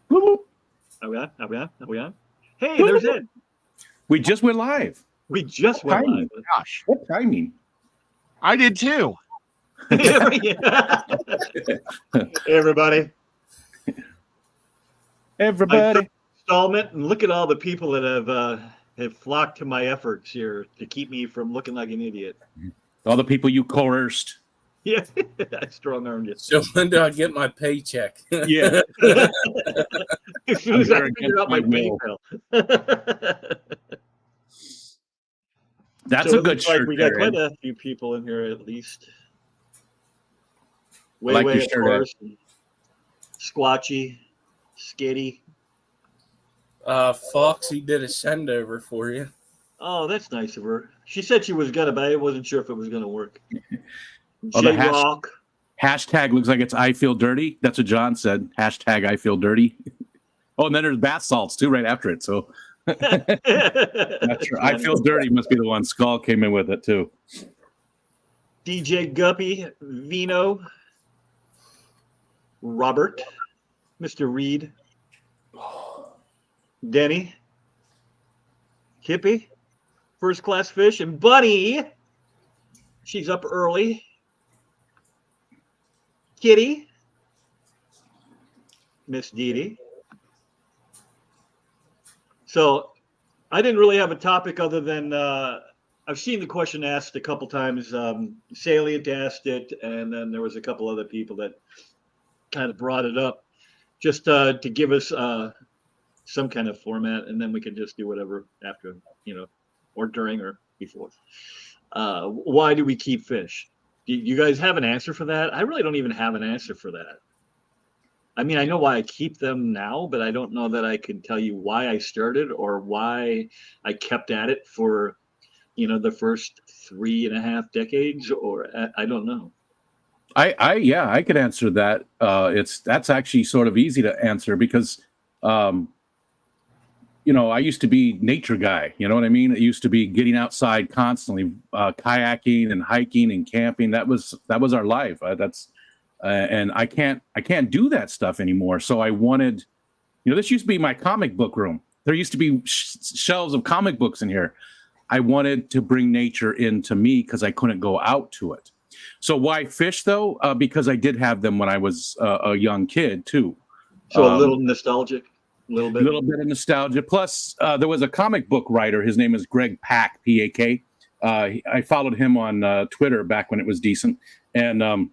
Whoop, whoop. Are we on? Are we on? Are we on? Hey, Whoop, there's whoop. Ed. We just went live. We just What went live. timing? Gosh, What timing? I did too. Hey, everybody. Everybody. Installment, and look at all the people that have flocked to my efforts here to keep me from looking like an idiot. All the people you coerced. Yeah, I strong armed you. So when do I get my paycheck? Yeah. As soon as I I'm figure out my against PayPal. That's So a it good looks like shirt. we got there, quite Ed. a few people in here at least. I like your Way, of shirt, Ed. course. And Squatchy, Skitty. Foxy did a send over for you. Oh, that's nice of her. She said she was gonna, but I wasn't sure if it was gonna work. Oh, the J Rock. Hashtag looks like it's I feel dirty. That's what John said. Hashtag I feel dirty. Oh, and then there's bath salts too right after it. So not sure. I feel dirty must be the one. Skull came in with it too. DJ Guppy, Vino, Robert, Mr. Reed, Denny, Hippie, First Class Fish, and Bunny. She's up early. Kitty, Miss Dee Dee. So I didn't really have a topic other than I've seen the question asked a couple times. Salient asked it, and then there was a couple other people that kind of brought it up just to give us some kind of format, and then we can just do whatever after, or during or before. Why do we keep fish? Do you guys have an answer for that? I really don't even have an answer for that. I mean, I know why I keep them now, but I don't know that I can tell you why I started or why I kept at it for, the first 3.5 decades, or I don't know. I could answer that. That's actually sort of easy to answer because I used to be nature guy. You know what I mean? It used to be getting outside constantly, kayaking and hiking and camping. That was our life. And I can't do that stuff anymore. So I wanted, this used to be my comic book room. There used to be shelves of comic books in here. I wanted to bring nature into me because I couldn't go out to it. So why fish though? Because I did have them when I was a young kid too. So a little nostalgic. A little bit of nostalgia. Plus, there was a comic book writer. His name is Greg Pak, P-A-K. I followed him on Twitter back when it was decent. And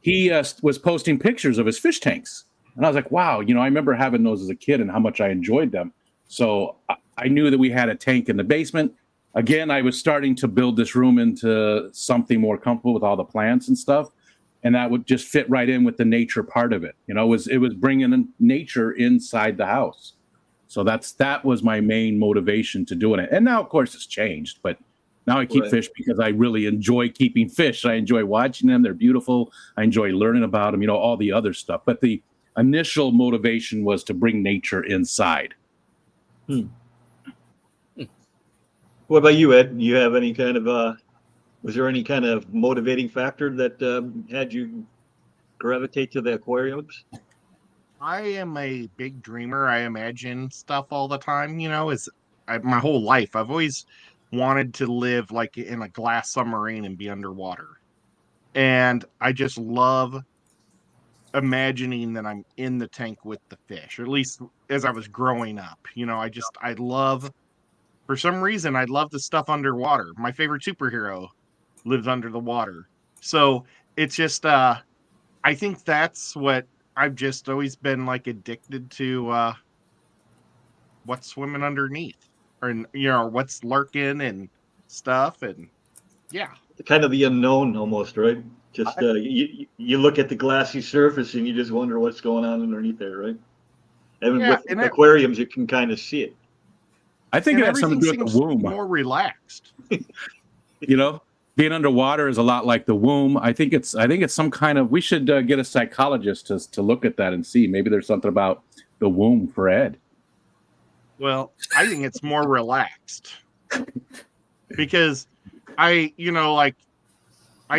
he was posting pictures of his fish tanks. And I was like, wow, I remember having those as a kid and how much I enjoyed them. So I knew that we had a tank in the basement. Again, I was starting to build this room into something more comfortable with all the plants and stuff. And that would just fit right in with the nature part of it. It was bringing in nature inside the house. So that was my main motivation to doing it. And now, of course, it's changed. But now I keep fish because I really enjoy keeping fish. I enjoy watching them. They're beautiful. I enjoy learning about them, all the other stuff. But the initial motivation was to bring nature inside. What about you, Ed? You have any kind of was there any kind of motivating factor that had you gravitate to the aquariums? I am a big dreamer. I imagine stuff all the time. My whole life, I've always wanted to live like in a glass submarine and be underwater. And I just love imagining that I'm in the tank with the fish, or at least as I was growing up. I love, for some reason, I love the stuff underwater. My favorite superhero lives under the water. So it's just, I think that's what I've just always been like addicted to, what's swimming underneath, or what's lurking and stuff. And yeah. Kind of the unknown almost, right? Just you look at the glassy surface and you just wonder what's going on underneath there, right? And with aquariums, you can kind of see it. I think it has something to do with the womb. More relaxed. Being underwater is a lot like the womb. I think it's some kind of. We should get a psychologist to look at that and see. Maybe there's something about the womb for Ed. Well, I think it's more relaxed because I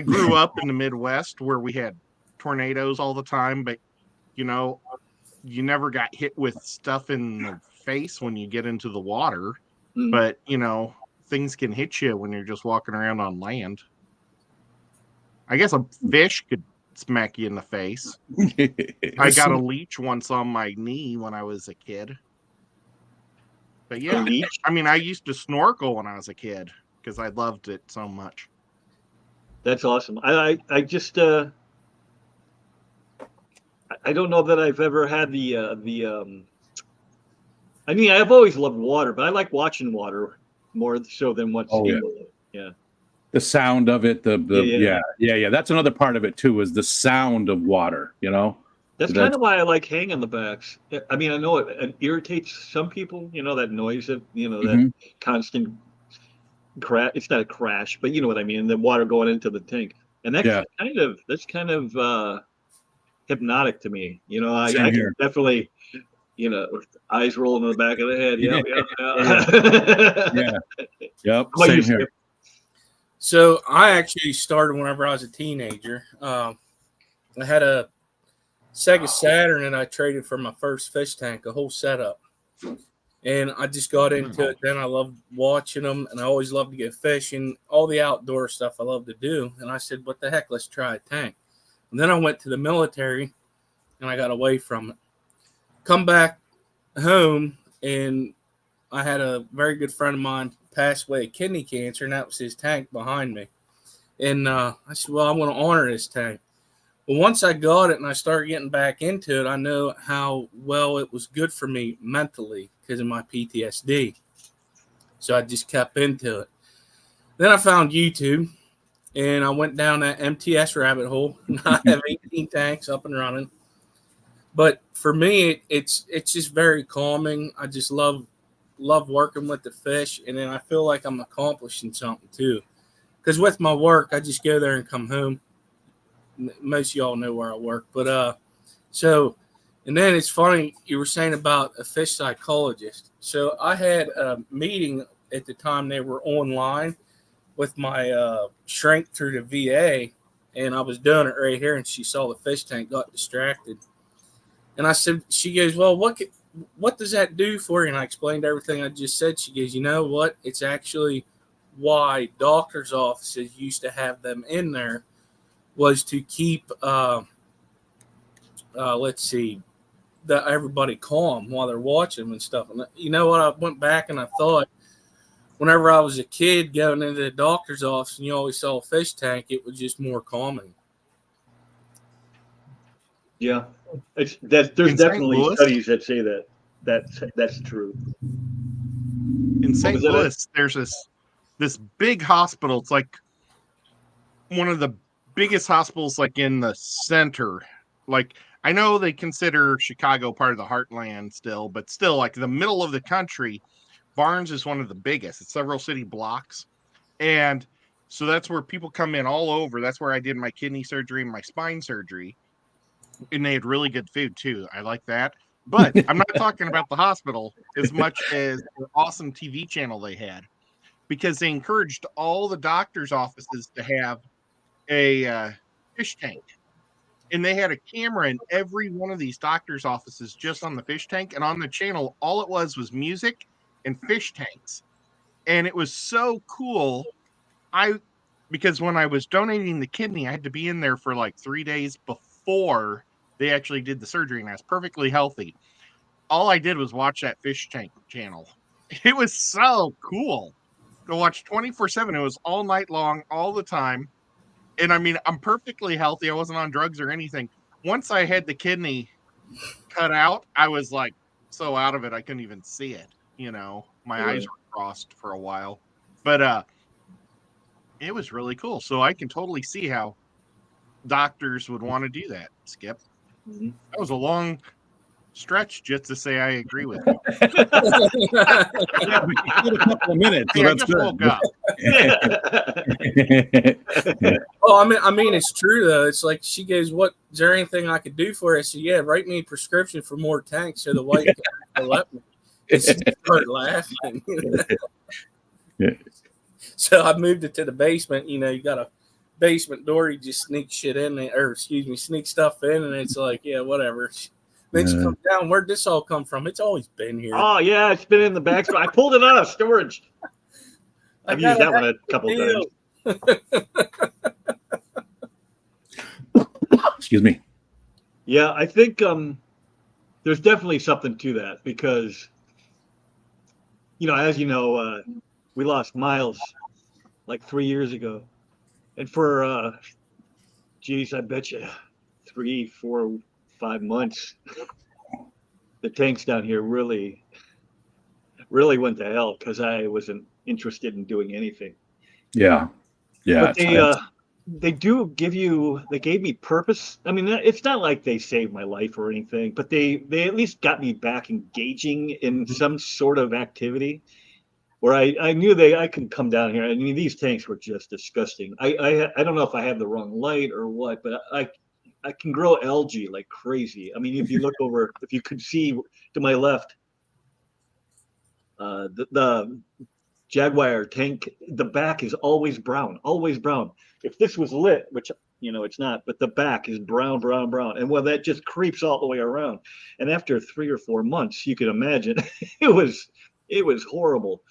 grew up in the Midwest where we had tornadoes all the time, but you never got hit with stuff in the face when you get into the water, Mm. but things can hit you when you're just walking around on land. I guess a fish could smack you in the face. I got a leech once on my knee when I was a kid. But A yeah, leech? I mean, I used to snorkel when I was a kid because I loved it so much. That's awesome. I just I don't know that I've ever had the I mean, I've always loved water, but I like watching water more so than what's Oh, in yeah. it. Yeah. The sound of it, Yeah. yeah. That's another part of it too, is the sound of water. That's That's- kind of why I like hanging the backs. I mean, I know it irritates some people, that noise of, that Mhm. constant crash. It's not a crash, but you know what I mean. The water going into the tank. And Yeah. that's kind of hypnotic to me. I Same can here. definitely, with eyes rolling in the back of the head. Yeah. Yeah. Yep. How about you, Same here. Skip? So I actually started whenever I was a teenager. I had a Sega Saturn and I traded for my first fish tank, a whole setup. And I just got into it. Then I loved watching them, and I always loved to get fishing, all the outdoor stuff I love to do. And I said, what the heck, let's try a tank. And then I went to the military, and I got away from it. Come back home, and I had a very good friend of mine pass away of kidney cancer, and that was his tank behind me. And I said, well, I want to honor this tank. Well, once I got it and I started getting back into it, I know how well it was good for me mentally because of my PTSD. So I just kept into it. Then I found YouTube, and I went down that MTS rabbit hole. I have 18 tanks up and running. But for me, it's just very calming. I just love working with the fish, and then I feel like I'm accomplishing something too. Because with my work, I just go there and come home. Most of y'all know where I work, but and then it's funny you were saying about a fish psychologist. So I had a meeting at the time. They were online with my shrink through the VA, and I was doing it right here, and she saw the fish tank, got distracted, and I said, she goes, well, what does that do for you? And I explained everything I just said. She goes, you know what? It's actually why doctors' offices used to have them in there, was to keep, everybody calm while they're watching them and stuff. And you know what? I went back and I thought, whenever I was a kid going into the doctor's office and you always saw a fish tank, it was just more calming. Yeah. There's In St. definitely Louis? studies that say that's true. In St. was that? Louis, there's this big hospital. It's like one of the biggest hospitals, like in the center. Like, I know they consider Chicago part of the heartland still, but still, like the middle of the country, Barnes is one of the biggest. It's several city blocks. And so that's where people come in all over. That's where I did my kidney surgery and my spine surgery. And they had really good food too. I like that. But I'm not talking about the hospital as much as the awesome TV channel they had, because they encouraged all the doctors' offices to have a fish tank. And they had a camera in every one of these doctors' offices just on the fish tank. And on the channel, all it was music and fish tanks. And it was so cool. Because when I was donating the kidney, I had to be in there for like 3 days before they actually did the surgery, and I was perfectly healthy. All I did was watch that fish tank channel. It was so cool to watch 24/7. It was all night long, all the time. And I mean, I'm perfectly healthy. I wasn't on drugs or anything. Once I had the kidney cut out, I was like so out of it, I couldn't even see it. My eyes were crossed for a while. But it was really cool. So I can totally see how doctors would want to do that, Skip. Mm-hmm. That was a long stretch just to say I agree with you. Yeah, but you did a couple of minutes, so Hey, I that's just woke good. up. Well, I mean, it's true though. It's like she goes, "What is there anything I could do for you?" I said, "Yeah, write me a prescription for more tanks so the wife can let me." And she started laughing. Yeah. So I moved it to the basement. You got a basement door. You just sneak shit in there, or sneak stuff in, and it's like, yeah, whatever. Vince comes down. Where'd this all come from? It's always been here. Oh yeah, it's been in the back. I pulled it out of storage. I've used that one a couple times. Excuse me. Yeah, I think there's definitely something to that because, as you know, we lost Miles like 3 years ago, and for geez, I bet you 3, 4, 5 months, the tanks down here really went to hell because I wasn't interested in doing anything. Yeah. But they gave me purpose. I mean, it's not like they saved my life or anything, but they at least got me back engaging in some sort of activity where I knew I could come down here. I mean, these tanks were just disgusting. I don't know if I have the wrong light or what, but I can grow algae like crazy. I mean, if you look over, if you could see to my left, the Jaguar tank, the back is always brown, always brown. If this was lit, which it's not, but the back is brown, brown, brown, and well, that just creeps all the way around. And after 3 or 4 months, you can imagine it was horrible.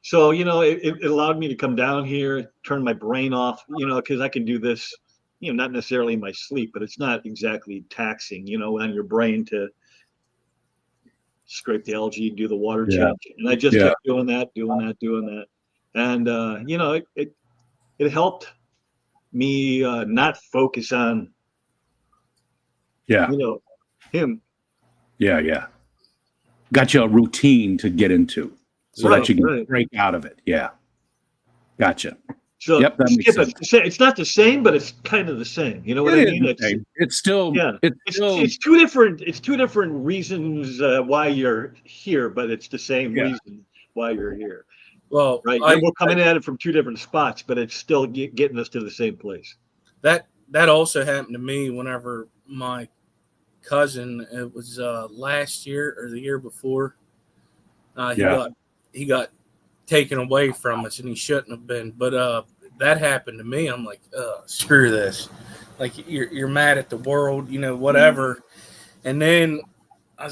So it allowed me to come down here, turn my brain off, because I can do this, not necessarily in my sleep, but it's not exactly taxing, on your brain to scrape the algae, do the water change. And I just kept doing that. And, it helped me not focus on, him. Yeah. Got you a routine to get into so that you can break out of it. Yeah. Gotcha. So that makes sense. It's not the same, but it's kind of the same. You know what I mean? It's still, it's two different reasons why you're here, but it's the same reason why you're here. Well, right. We're coming at it from two different spots, but it's still getting us to the same place. That also happened to me whenever my cousin, it was last year or the year before, he got taken away from us, and he shouldn't have been. But that happened to me. I'm like, screw this. Like you're mad at the world, whatever. And then I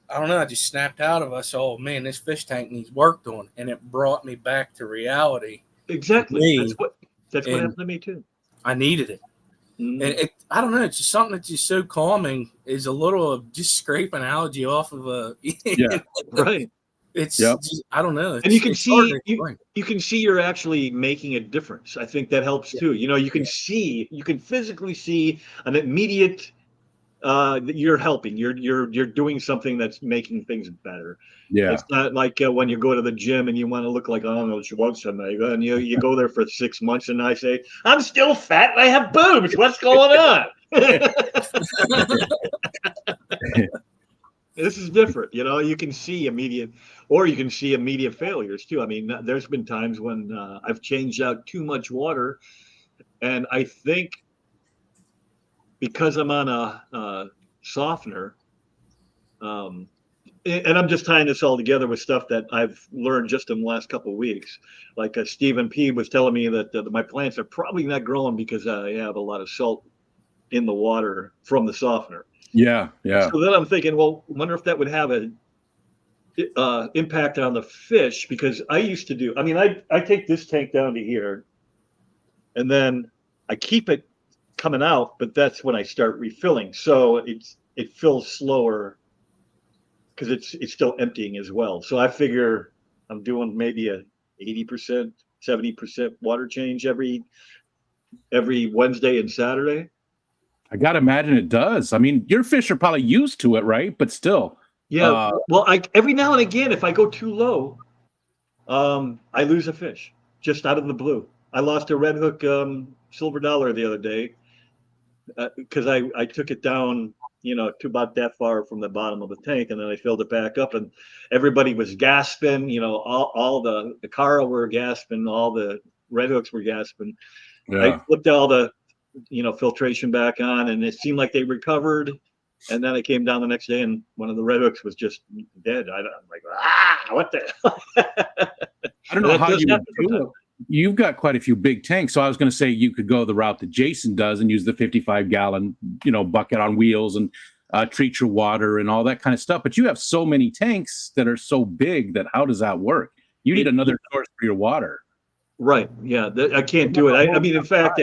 don't know. I just snapped out of us. Oh man, this fish tank needs worked on, and it brought me back to reality. Exactly. That's what happened to me too. I needed it. Mm-hmm. And I don't know. It's just something that's just so calming. Is a little of just scraping algae off of a. Right. It's just, I don't know. And you can see you're actually making a difference. I think that helps too. You can physically see an immediate that you're helping. You're doing something that's making things better. Yeah. It's not like when you go to the gym and you want to look like Arnold Schwarzenegger and you go there for 6 months and I say, I'm still fat and I have boobs. What's going on? This is different. You can see immediate, or you can see immediate failures too. I mean, there's been times when I've changed out too much water, and I think because I'm on a softener, and I'm just tying this all together with stuff that I've learned just in the last couple of weeks. Like Stephen P was telling me that my plants are probably not growing because I have a lot of salt in the water from the softener. Yeah. So then I'm thinking, well, I wonder if that would have an impact on the fish, because I used to do. I mean, I take this tank down to here, and then I keep it coming out, but that's when I start refilling. So it fills slower because it's still emptying as well. So I figure I'm doing maybe a 80%, 70% water change every Wednesday and Saturday. I got to imagine it does. I mean, your fish are probably used to it, right? But still. Yeah. Well, every now and again, if I go too low, I lose a fish just out of the blue. I lost a red hook silver dollar the other day because I took it down, to about that far from the bottom of the tank, and then I filled it back up, and everybody was gasping. All the Cara were gasping, all the red hooks were gasping. Yeah. I flipped all the filtration back on, and it seemed like they recovered. And then I came down the next day, and one of the red hooks was just dead. I'm like, what the? I don't know how you do it. You've got quite a few big tanks, so I was going to say you could go the route that Jason does and use the 55-gallon, bucket on wheels and treat your water and all that kind of stuff. But you have so many tanks that are so big that how does that work? You need another source for your water. Right. Yeah. I can't do it. I mean, in fact,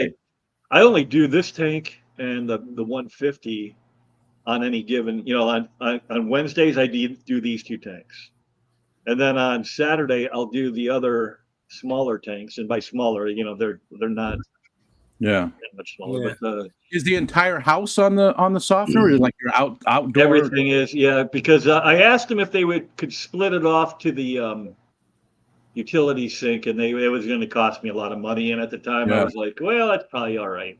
I only do this tank and the 150 on any given, on Wednesdays, I do these 2 tanks. And then on Saturday, I'll do the other smaller tanks. And by smaller, they're not Yeah. that much smaller. Yeah. But Is the entire house on the softener, or is like your outdoor? everything is, yeah, because I asked them if they could split it off to the utility sink, and it was going to cost me a lot of money. And at the time, I Yeah. was like, well, that's probably all right,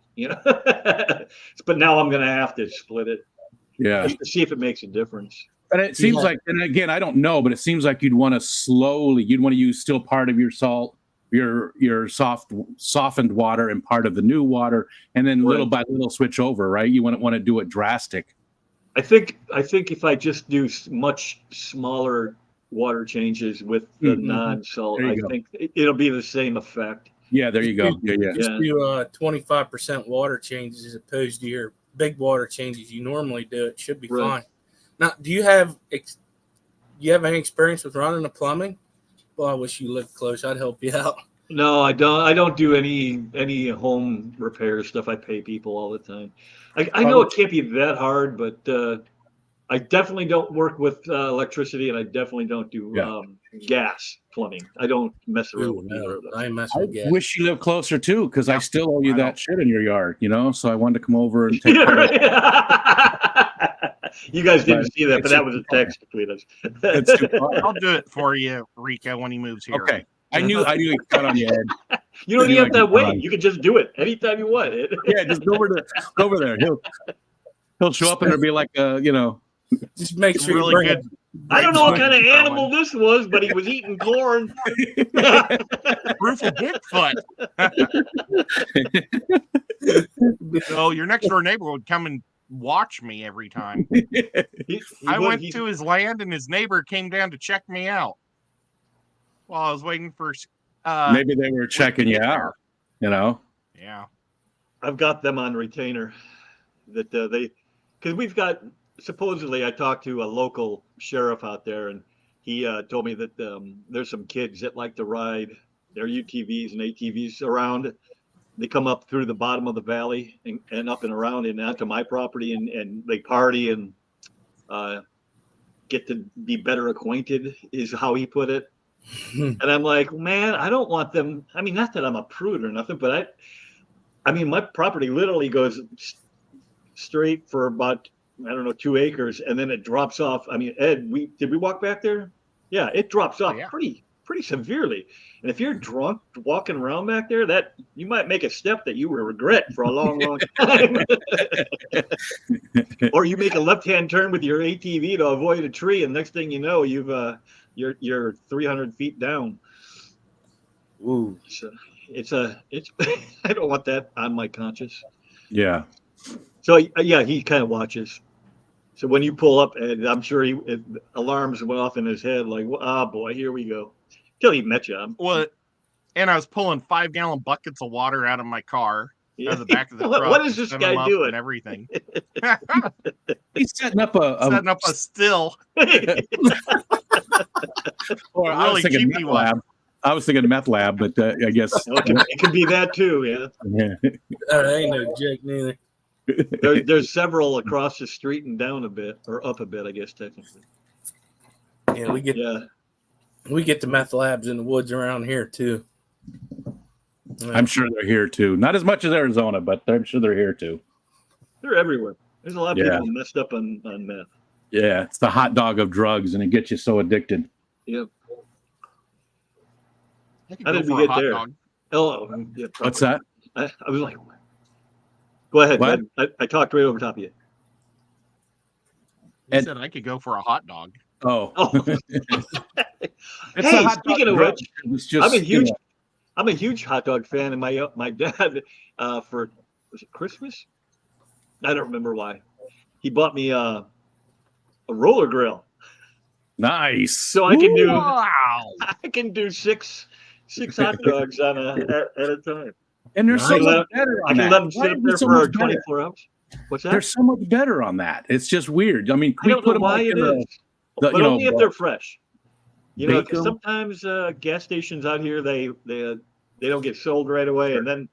But now I'm going to have to split it Yeah. just to see if it makes a difference. And it seems Yeah. like, and again, I don't know, but it seems like you'd want to use still part of your salt, your softened water and part of the new water, and then little by little switch over, right? You wouldn't want to do it drastic. I think if I just do much smaller water changes with the Mhm. non-salt, There I you go. think it'll be the same effect. Yeah, there you go. Yeah, yeah. Just Yeah. do 25% water changes as opposed to your big water changes you normally do. It should be Right. fine. Now, do you have any experience with running the plumbing? Well, I wish you lived close. I'd help you out. No, I don't do any home repair stuff. I pay people all the time. I know it can't be that hard, but I definitely don't work with electricity, and I definitely don't do gas plumbing. I don't mess around Ooh, with either no, of those. I ain't messing I with gas. wish you lived closer too, because I still owe you I that don't- shit in your yard, So I wanted to come over and take care of it. You guys didn't But see that, but it's that was a text between us. It's too far. I'll do it for you, Rico, when he moves here. Okay. I knew he got on your head. You don't You even have to like wait. fun. You can just do it anytime you want. Yeah, just go over there. He'll show up and it'll be like Just make It's sure really you bring good. I don't know what kind of Going. animal this was, but he was eating corn. Proof of Bigfoot. So your next door neighbor would come and watch me every time. I went to his land, and his neighbor came down to check me out while I was waiting for. Maybe they were checking you out, Yeah. I've got them on retainer. That because we've got supposedly I talked to a local sheriff out there, and he told me that there's some kids that like to ride their UTVs and ATVs around. They come up through the bottom of the valley and up and around and onto my property, and they party and get to be better acquainted, is how he put it. And I'm like, man, I don't want them. I mean, not that I'm a prude or nothing, but I mean, my property literally goes straight for about, 2 acres, and then it drops off. I mean, Ed, did we walk back there? Yeah, it drops off pretty severely. And if you're drunk walking around back there, that you might make a step that you will regret for a long, long time. Or you make a left-hand turn with your ATV to avoid a tree, and next thing you know, you're 300 feet down. Ooh. So it's I don't want that on my conscience. Yeah. So yeah, he kind of watches. So when you pull up, and I'm sure alarms went off in his head, like, oh boy, here we go. Till he met you. Well, and I was pulling 5-gallon buckets of water out of my car out of the back of the truck. What is this to fill them guy up doing? And everything. He's setting up Setting up a still. or I was really thinking cheapy meth one. lab. I was thinking meth lab, but I guess It could be that too. Yeah. That ain't no joke neither. There's several across the street and down a bit, or up a bit, I guess technically. Yeah, we get the meth labs in the woods around here too. I'm sure they're here too. Not as much as Arizona, but I'm sure they're here too. They're everywhere. There's a lot of people messed up on meth. Yeah, it's the hot dog of drugs, and it gets you so addicted. Yep. I could How go did we for a get hot there? dog. Oh, yeah, What's that? I was like, go ahead. What? I talked right over top of you. You And- said I could go for a hot dog. Oh, Oh. It's Hey, a hot speaking dog of drug. which, It's just, I'm a huge hot dog fan, and my dad for was it Christmas? I don't remember why. He bought me a roller grill, nice. so I can do Wow. I can do six hot dogs at a time. And there's so I can much let- better I on can that. let them Why sit up is it there so for much better? 24 hours. What's that? They're so much better on that. It's just weird. I mean, I don't know why it is, but only if they're fresh. You know, 'cause sometimes gas stations out here they don't get sold right away, and then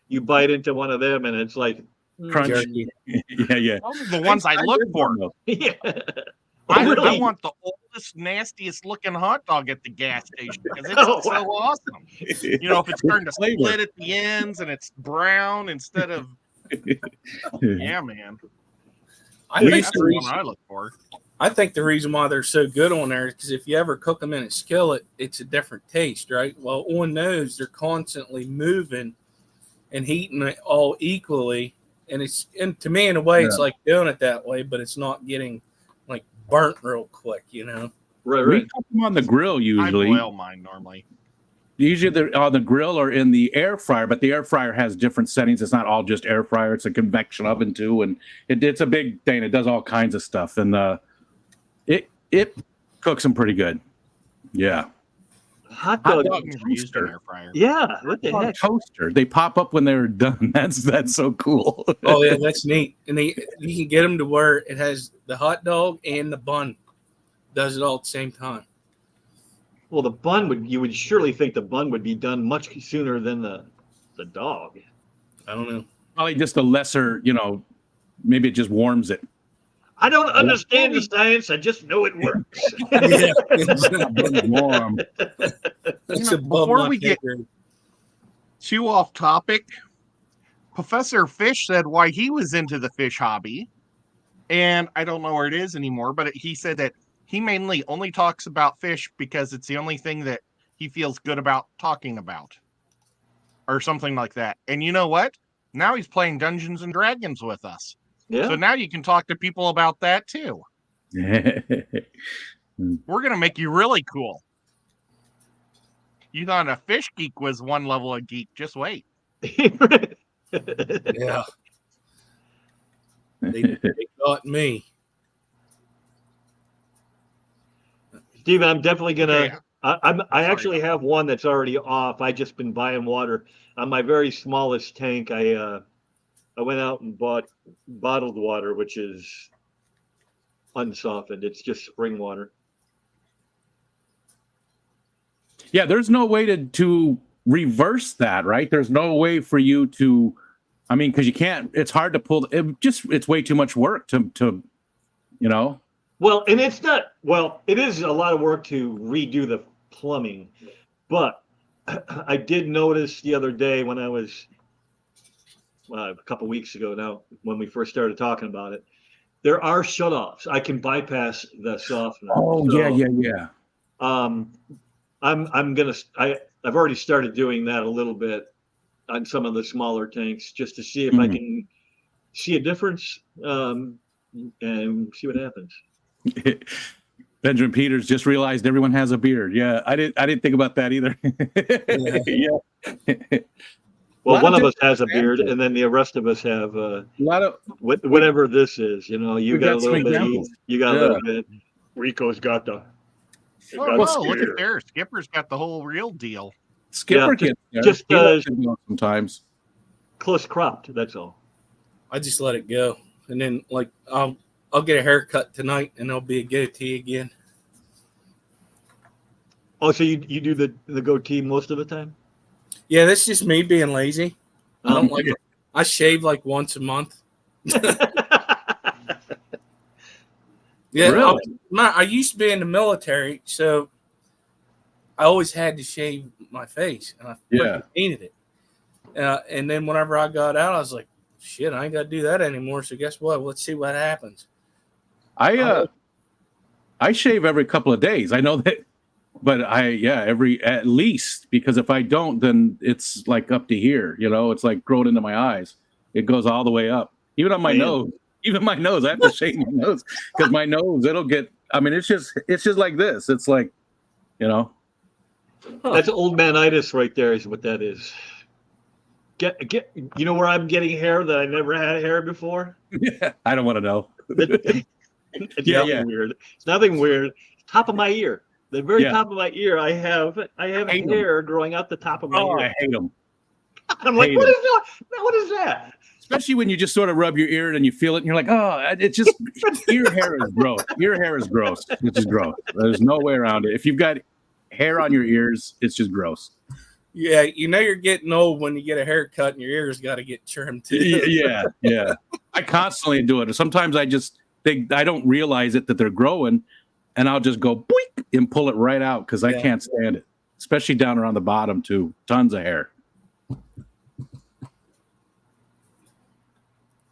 you bite into one of them, and it's like crunch. Jerky. Yeah. Those are the ones I look for. yeah. I Really? want the oldest, nastiest looking hot dog at the gas station because it's Oh, so wow. awesome. You know, if it's starting to Flavor. split at the ends and it's brown instead of, yeah, man. I think That's the the reason one I look for. I think the reason why they're so good on there is because if you ever cook them in a skillet, it's a different taste, right? Well, on those, they're constantly moving and heating it all equally. And to me, in a way, it's like doing it that way, but it's not getting like burnt real quick, you know? Right. We cook them on the grill usually. I boil mine normally. Usually they're on the grill or in the air fryer, but the air fryer has different settings. It's not all just air fryer. It's a convection oven too. And it's a big thing. It does all kinds of stuff. And it cooks them pretty good. Yeah. Hot Hot dog. dog Used an toaster. air fryer. Yeah. What the heck? Toaster. They pop up when they're done. That's so cool. Oh, yeah, that's neat. And you can get them to where it has the hot dog and the bun does it all at the same time. Well, the bun you would surely think the bun would be done much sooner than the dog. I don't know. Probably just a lesser, maybe it just warms it. I don't understand the science. I just know it works. Yeah. It's warm. It's You know, above before my we pay get grade. too off topic, Professor Fish said why he was into the fish hobby, and I don't know where it is anymore, but he said that he mainly only talks about fish because it's the only thing that he feels good about talking about, or something like that. And you know what? Now he's playing Dungeons and Dragons with us. Yeah. So now you can talk to people about that too. We're going to make you really cool. You thought a fish geek was one level of geek. Just wait. Yeah. They got me. Steven, I'm definitely gonna. Okay. I actually have one that's already off. I just been buying water on my very smallest tank. I went out and bought bottled water, which is unsoftened. It's just spring water. Yeah, there's no way to reverse that, right? There's no way for you to, because you can't. It's hard to pull. It's way too much work to. Well, and it's not. Well, it is a lot of work to redo the plumbing, but I did notice the other day when I was a couple weeks ago now, when we first started talking about it, there are shutoffs. I can bypass the softener. Oh, So, yeah. I've already started doing that a little bit on some of the smaller tanks just to see if I can see a difference and see what happens. Benjamin Peters just realized everyone has a beard. Yeah, I didn't think about that either. Yeah. Well, Lot one of of us has a different beard, and then the rest of us have A lot of whatever this is. You We've got a got some little bit. examples. You got a little bit. Rico's got the. Oh, got no, the look beard. at there. Skipper's got the whole real deal. Skipper Yeah, gets there. just, He lets it go sometimes. Close cropped. That's all. I just let it go. And then I'll get a haircut tonight and there'll be a goatee again. Oh, so you do the goatee most of the time? Yeah, that's just me being lazy. I don't like Yeah. it. I shave like once a month. Yeah, Really? I used to be in the military, so I always had to shave my face, and I freaking hated it. And then whenever I got out, I was like, "Shit, I ain't got to do that anymore." So guess what? Let's see what happens. I shave every couple of days. I know that, but at least, because if I don't, then it's like up to here. It's like growing into my eyes. It goes all the way up, even on my nose. Even my nose, I have to shave my nose because my nose, it'll get. It's just like this. It's like, That's old manitis right there. Is what that is. Get. You know where I'm getting hair that I never had hair before? I don't want to know. It's nothing weird. It's nothing weird. Top of my ear. The very top of my ear, I have hate hair growing out the top of my Oh, ear. I hate them. I'm like, Hate what it. is that? What is that? Especially when you just sort of rub your ear and you feel it, and you're like, oh, it's just ear hair is gross. Ear hair is gross. It's just gross. There's no way around it. If you've got hair on your ears, it's just gross. Yeah, you know you're getting old when you get a haircut and your ears got to get trimmed too. Yeah. I constantly do it. Sometimes I don't realize it that they're growing, and I'll just go boink and pull it right out because I can't stand it, especially down around the bottom too. Tons of hair.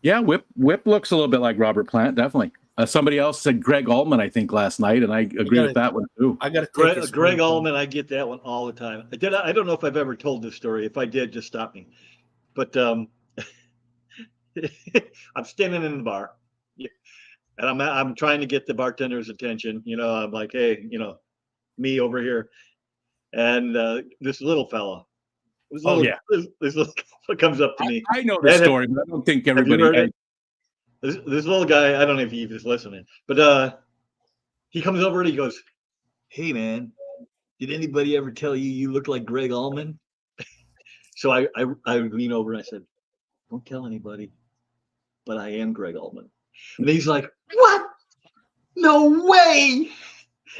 Yeah, Whip looks a little bit like Robert Plant, definitely. Somebody else said Greg Allman, I think, last night, and I agree with that one too. I got to take Greg Allman. I get that one all the time. I don't know if I've ever told this story. If I did, just stop me. But I'm standing in the bar, and I'm trying to get the bartender's attention. I'm like, hey, me over here, and this little fella. This little fella comes up to me. I know the story, but I don't think everybody. Have you heard it? This little guy, I don't know if he was listening, but he comes over and he goes, "Hey man, did anybody ever tell you look like Greg Allman?" So I lean over and I said, "Don't tell anybody, but I am Greg Allman." And he's like, "What? No way!"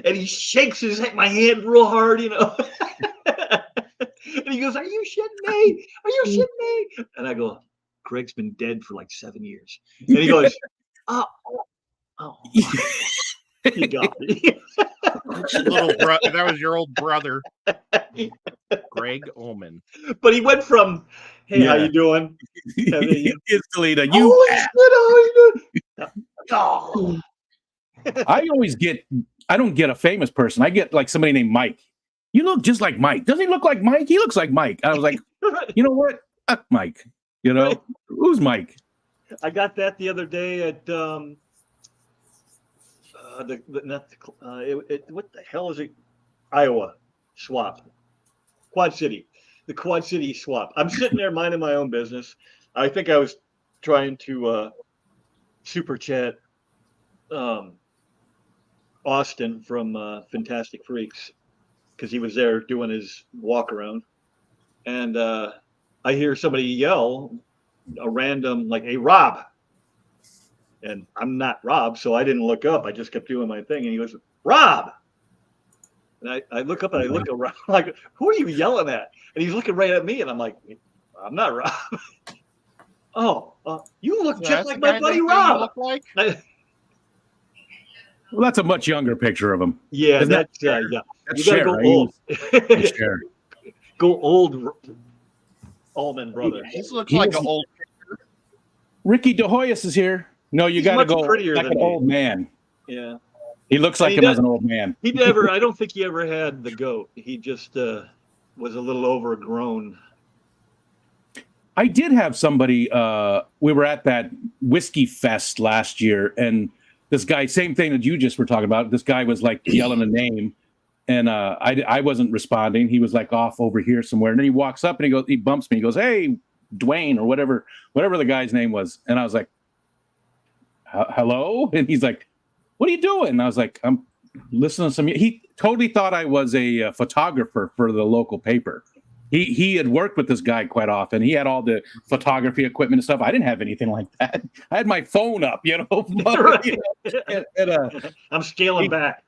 And he shakes my hand real hard, And he goes, "Are you shitting me? Are you shitting me?" And I go, "Greg's been dead for like 7 years." And he goes, "Oh, he got me." That was your old brother, Greg Ullman. But he went from, "Hey, how you doing?" Instantly to "You. Holy shit, how you doing?" Oh. I don't get a famous person. I get like somebody named Mike. You look just like Mike. Doesn't he look like Mike? He looks like Mike. I was like, you know what? Mike. Who's Mike? I got that the other day at what the hell is it? Iowa swap, Quad City, the Quad City swap. I'm sitting there minding my own business. I think I was trying to super chat Austin from Fantastic Freaks because he was there doing his walk around, and I hear somebody yell a random, like, "Hey, Rob." And I'm not Rob, so I didn't look up. I just kept doing my thing. And he goes, "Rob." And I look up and I look around like, "Who are you yelling at?" And he's looking right at me. And I'm like, "I'm not Rob." "Oh, you look just like my buddy Rob." Look like? Well, that's a much younger picture of him. Yeah, that's Cher? yeah. That's You gotta Cher, go right? old. Cher. Go old, Allman brother. He looks like an old. Ricky DeHoyos is here. No, you got to much go prettier like than an me. old man. Yeah. He looks like he him does- as an old man. I don't think he ever had the goat. He just was a little overgrown. I did have somebody. We were at that whiskey fest last year, and this guy, same thing that you just were talking about. This guy was like yelling a name, and I wasn't responding. He was like off over here somewhere, and then he walks up and he bumps me. He goes, "Hey, Dwayne," or whatever the guy's name was, and I was like, "Hello," and he's like, "What are you doing?" And I was like, "I'm listening to some." He totally thought I was a photographer for the local paper. He had worked with this guy quite often. He had all the photography equipment and stuff. I didn't have anything like that. I had my phone up, Right. and, I'm scaling back.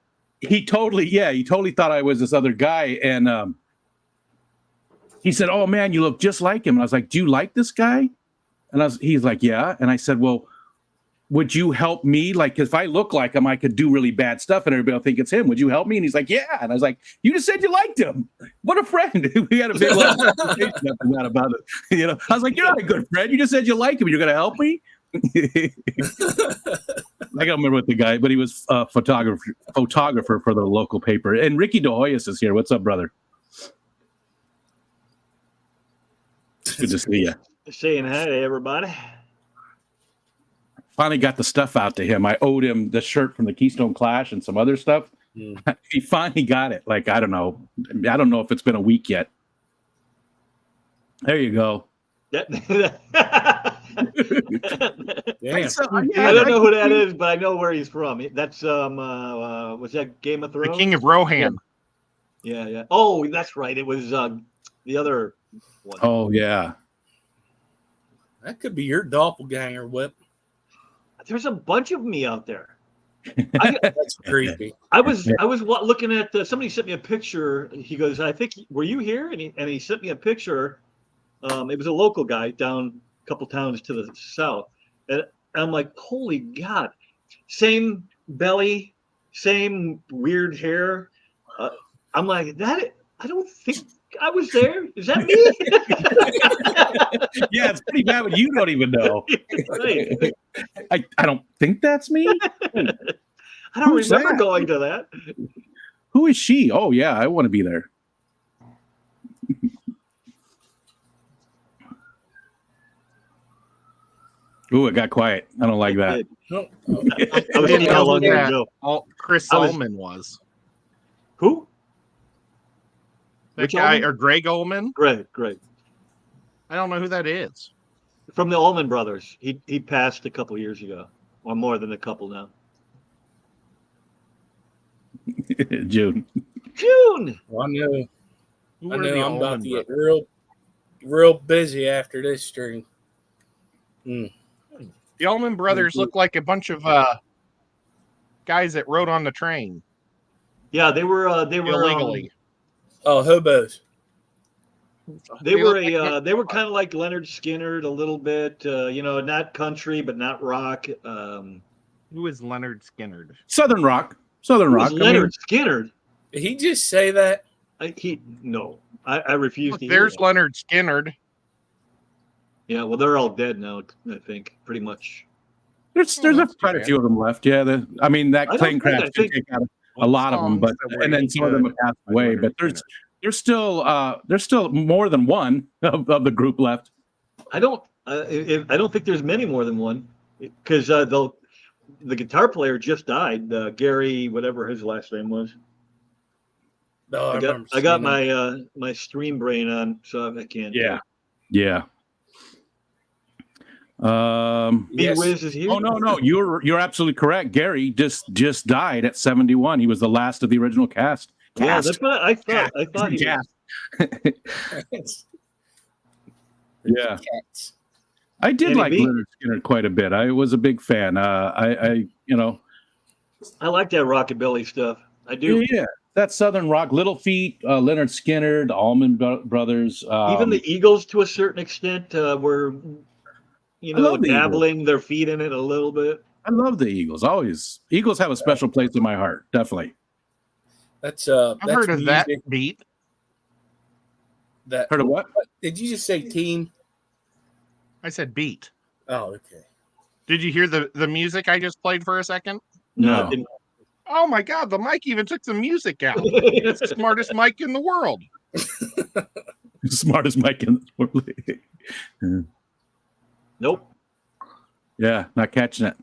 he totally thought I was this other guy. And he said, "Oh man, you look just like him." And I was like, "Do you like this guy?" And he's like, "Yeah." And I said, "Well, would you help me? Like, if I look like him, I could do really bad stuff and everybody will think it's him. Would you help me?" And he's like, "Yeah." And I was like, "You just said you liked him. What a friend." We had a big long conversation after that about it. I was like, "You're not a good friend. You just said you like him. You're going to help me?" I don't remember what the guy, but he was a photographer for the local paper. And Ricky DeHoyos is here. What's up, brother? Good to see you. Saying hi to everybody. Finally got the stuff out to him. I owed him the shirt from the Keystone Clash and some other stuff. He finally got it. Like, I don't know if it's been a week yet. There you go. Damn. I don't know who that is, but I know where he's from. That's was that Game of Thrones? The King of Rohan. Yeah. Oh, that's right. It was the other one. Oh yeah. That could be your doppelganger, Whip. There's a bunch of me out there. That's creepy. I was looking at somebody sent me a picture. He goes, I think, were you here? And he sent me a picture. It was a local guy down a couple towns to the south, and I'm like, holy God, same belly, same weird hair. I'm like, that. I don't think I was there. Is that me? Yeah, it's pretty bad when you don't even know. Right. I don't think that's me. I don't Who's remember that? going to that. Who is she? Oh yeah, I want to be there. Ooh, it got quiet. I don't like that. No, I was seeing how long it would go. Chris I was- Ullman was. Who? That Which guy, Ullman? or Greg Ullman? Great. I don't know who that is. From the Allman Brothers. He passed a couple years ago, or more than a couple now. June. June. I know. Who I were know. the I'm about Ullman to get brothers? real busy after this stream. The Ullman brothers look like a bunch of guys that rode on the train Yeah, they were illegally. Oh, hobos. They look were like they were kind of like Leonard Skinner a little bit, not country but not rock. Who is Leonard Skinner? Southern Rock. Southern Who Rock. was Leonard Skinner? Did he just say that? I refuse Look, to hear there's that. Leonard Skinner. Yeah, well, they're all dead now. I think pretty much. There's Oh, a that's too quite a bad. few of them left. Yeah, that I plane don't crash think- did take out a lot of them, but and then some of them have passed away. But there's still more than one of the group left. I don't think there's many more than one, because the guitar player just died. Gary, whatever his last name was. No, I remember got seeing that. my stream brain on, so I can't. Yeah. Yes. Wiz is here. Oh no, you're absolutely correct. Gary just died at 71. He was the last of the original cast. Yeah, that's what I thought. I thought he was. Cast. Yeah. Cats. I did Andy like B? Leonard Skinner quite a bit. I was a big fan. I I like that rockabilly stuff. I do. yeah, that Southern rock, Little Feat, Leonard Skinner, the Allman Brothers. Even the Eagles, to a certain extent, were love the dabbling their feet in it a little bit. I love the Eagles. Always, Eagles have a special place in my heart. Definitely. That's I've that's heard of that music beat. That Heard of what? did you just say team? I said beat. Oh, okay. Did you hear the music I just played for a second? No. I didn't. Oh my God, the mic even took the music out. It's the smartest mic in the world. Smartest mic in the world. Nope. Yeah, not catching it.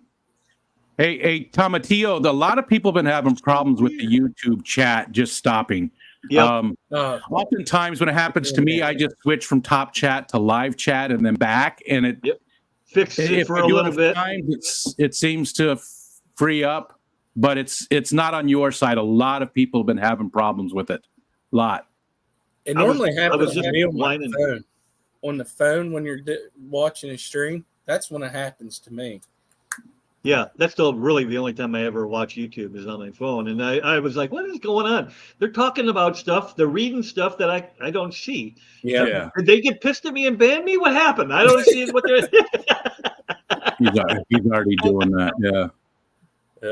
Hey, Tomatillo, a lot of people have been having problems with the YouTube chat just stopping. Yeah. Oftentimes when it happens to me, I just switch from top chat to live chat and then back. And it Fixes it if for I a do little it bit. times, it seems to free up, but it's not on your side. A lot of people have been having problems with it. A lot. It I was- normally I happens was just to me on my whining. phone. On the phone when you're watching a stream, that's when it happens to me. Yeah, that's still really the only time I ever watch YouTube is on my phone. And I was like, what is going on? They're talking about stuff. They're reading stuff that I don't see. Yeah. Did they get pissed at me and ban me? What happened? I don't see what they're. He's already doing that. Yeah.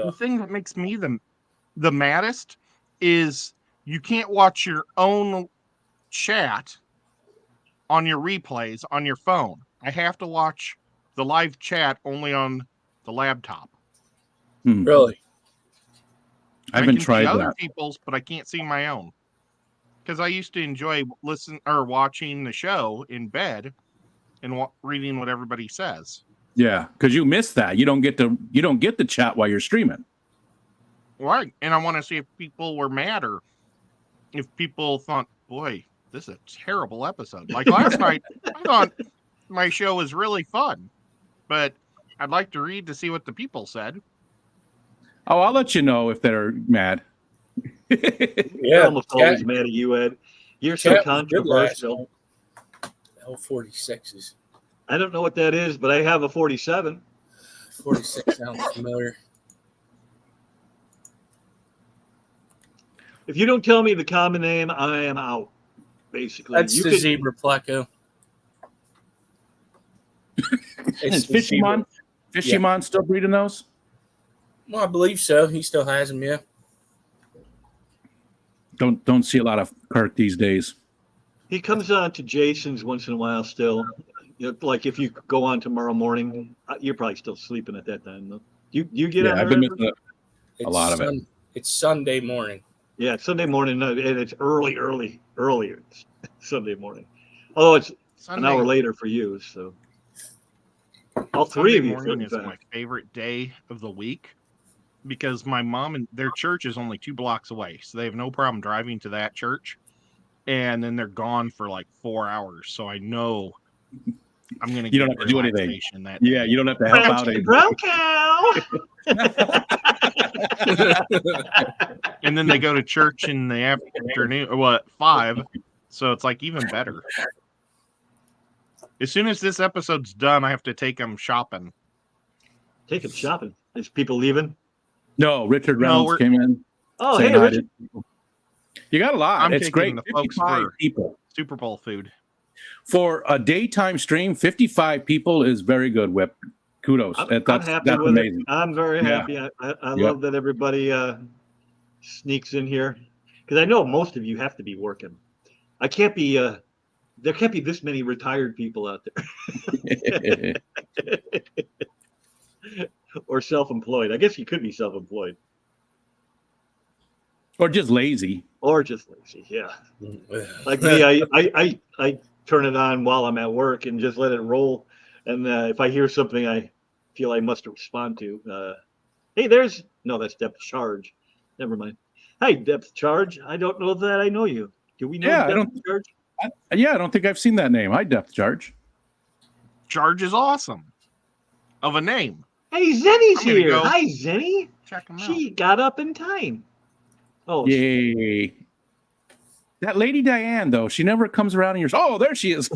The thing that makes me the maddest is you can't watch your own chat on your replays on your phone. I have to watch the live chat only on the laptop. Really? I haven't can see tried other that. people's, but I can't see my own. Because I used to enjoy watching the show in bed and reading what everybody says. Yeah, because you miss that. You don't get the chat while you're streaming. Right. And I want to see if people were mad or if people thought, boy, this is a terrible episode. Like last night, I thought my show was really fun, but I'd like to read to see what the people said. Oh, I'll let you know if they're mad. They're almost always mad at you, Ed. You're so Chat was good last controversial. whole 46s. I don't know what that is, but I have a 47. 46 sounds familiar. If you don't tell me the common name, I am out. Basically, That's the zebra pleco. Is the zebra. Fishimon still breeding those? Well, I believe so. He still has them, yeah. Don't see a lot of Kirk these days. He comes on to Jason's once in a while still. Like if you go on tomorrow morning, you're probably still sleeping at that time, though. You get on I've there? been missing a lot of it. It's Sunday morning. Yeah, it's Sunday morning, and it's early Sunday morning. Although it's an hour later for you, so all three Sunday of you. morning is my favorite day of the week because my mom and their church is only 2 blocks away, so they have no problem driving to that church, and then they're gone for like 4 hours. So I know I'm going to You don't have to do anything. That Yeah, you don't have to help out. Brown cow. And then they go to church in the afternoon, or 5, so it's like even better. As soon as this episode's done, I have to take them shopping. Take him shopping. There's people leaving. No, Richard Reynolds came in. Oh, saying hey, hi Richard. to- You got a lot. I'm It's great. taking the folks 55 for- people. Super Bowl food. For a daytime stream, 55 people is very good, Whip. Kudos. I'm That's happy with amazing. it. I'm very Yeah. happy. I love that everybody sneaks in here because I know most of you have to be working. I can't be. There can't be this many retired people out there, or self-employed. I guess you could be self-employed Or just lazy. or just lazy. Yeah, like me, I turn it on while I'm at work and just let it roll. And if I hear something I feel I must respond to, hey, that's Depth Charge. Never mind. Hi, Depth Charge. I don't know that I know you. Do we know Depth Charge? I don't think I've seen that name. Hi, Depth Charge. Charge is awesome. Of a name. Hey, Zenny's I'm gonna here. go Hi, Zenny. Check them out. She got up in time. Oh, Yay. That Lady Diane, though, she never comes around and you're, oh, there she is.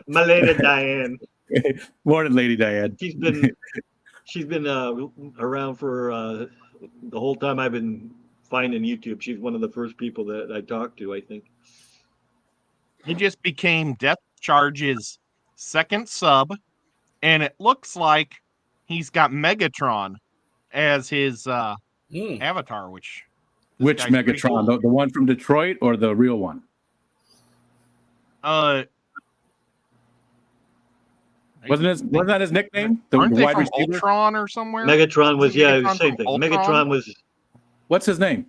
my lady Diane. Morning, Lady Diane. She's been around for the whole time I've been finding YouTube. She's one of the first people that I talked to, I think. He just became Depth Charge's second sub, and it looks like he's got Megatron as his avatar, which Which guy's pretty Megatron? cool. The one from Detroit or the real one? Wasn't that his nickname? The aren't they wide from receiver? Ultron or somewhere? Megatron was, Isn't yeah, Megatron same from thing. Ultron? Megatron was, What's his name?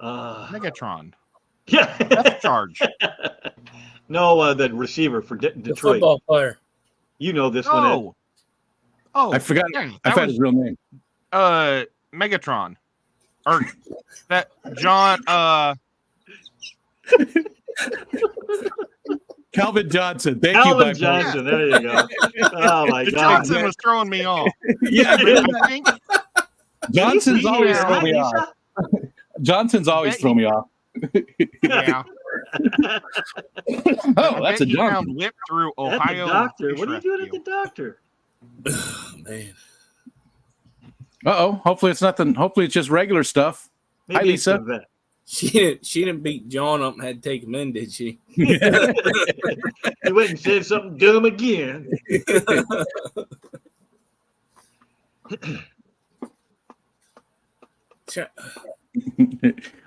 Megatron. yeah. Depth Charge. No, the receiver for The Detroit. football player. You know this one. Ed. Oh, I forgot. yeah, I that forgot was his real name. Megatron. Or that John Calvin Johnson. Thank Calvin you, Johnson. There you go. Oh my God. Johnson was throwing me off. Yeah, I think Johnson's always Yeah, throw me Lisa. off. Johnson's always throw me off. yeah. Oh, that's a he found Johnson. Whip through At the Ohio. doctor. Fish What are you doing at Rescue. the doctor? Man. Uh-oh. Hopefully it's nothing. Hopefully it's just regular stuff. Maybe Hi, it's Lisa. the vet. She didn't beat John up and had to take him in, did she? He went and said something dumb again.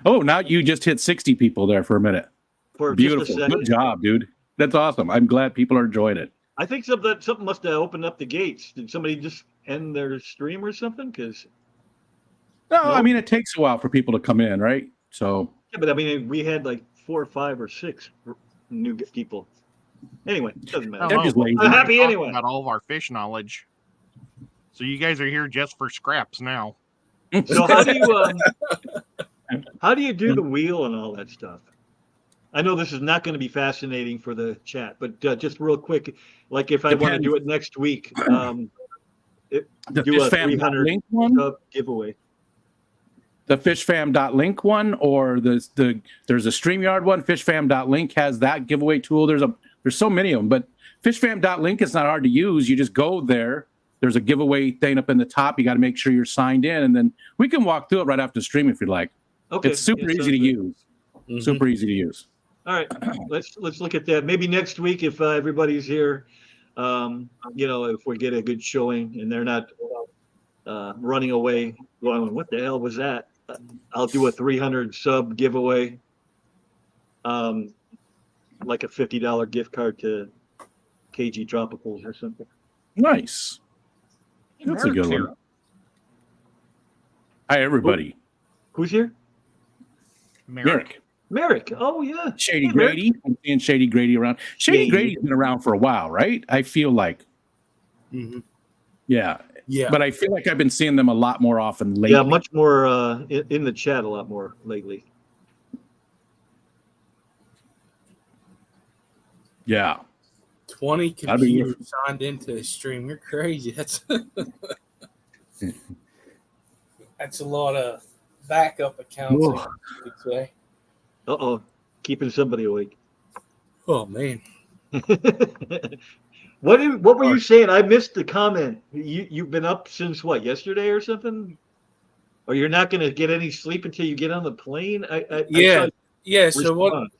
Oh, now you just hit 60 people there for a minute. For Beautiful. just a second. Good job, dude. That's awesome. I'm glad people are enjoying it. I think something must have opened up the gates. Did somebody just end their stream or something? Because No, No? I mean, it takes a while for people to come in, right? So, yeah, but I mean, we had like 4 or 5 or 6 new people. Anyway, doesn't matter. They're just lazy. I'm happy Talking anyway. about all of our fish knowledge. So you guys are here just for scraps now. So how do you do the wheel and all that stuff? I know this is not going to be fascinating for the chat, but just real quick, like if I want to Depends. do it next week, do this a family 300 link one? sub giveaway. fishfam.link one, or there's a StreamYard one. Fishfam.link has that giveaway tool. There's so many of them, but fishfam.link is not hard to use. You just go there. There's a giveaway thing up in the top. You got to make sure you're signed in, and then we can walk through it right after the stream if you'd like. Okay. It's super Yeah, easy to sounds good. use. Mhm. Super easy to use. All right, let's look at that. Maybe next week if everybody's here, if we get a good showing and they're not running away, going, "What the hell was that?" I'll do a 300 sub giveaway, like a $50 gift card to KG Tropicals or something. Nice. That's a good Merrick's one. Hi, everybody. Who's here? Merrick. Merrick. Oh yeah. Shady Hey, Merrick. Grady. I'm seeing Shady Grady around. Shady Yeah, Grady's been around for a while, right? I feel like. Mhm. Yeah. Yeah. But I feel like I've been seeing them a lot more often lately. Yeah, much more in the chat a lot more lately. Yeah. 20 That'd be computers signed into a stream. You're crazy. That's a lot of backup accounts, I Whoa. guess you could say. Uh-oh, keeping somebody awake. Oh man. What were you saying? I missed the comment. You've been up since what, yesterday or something? Or you're not going to get any sleep until you get on the plane? I Yeah. saw Yeah. So what response.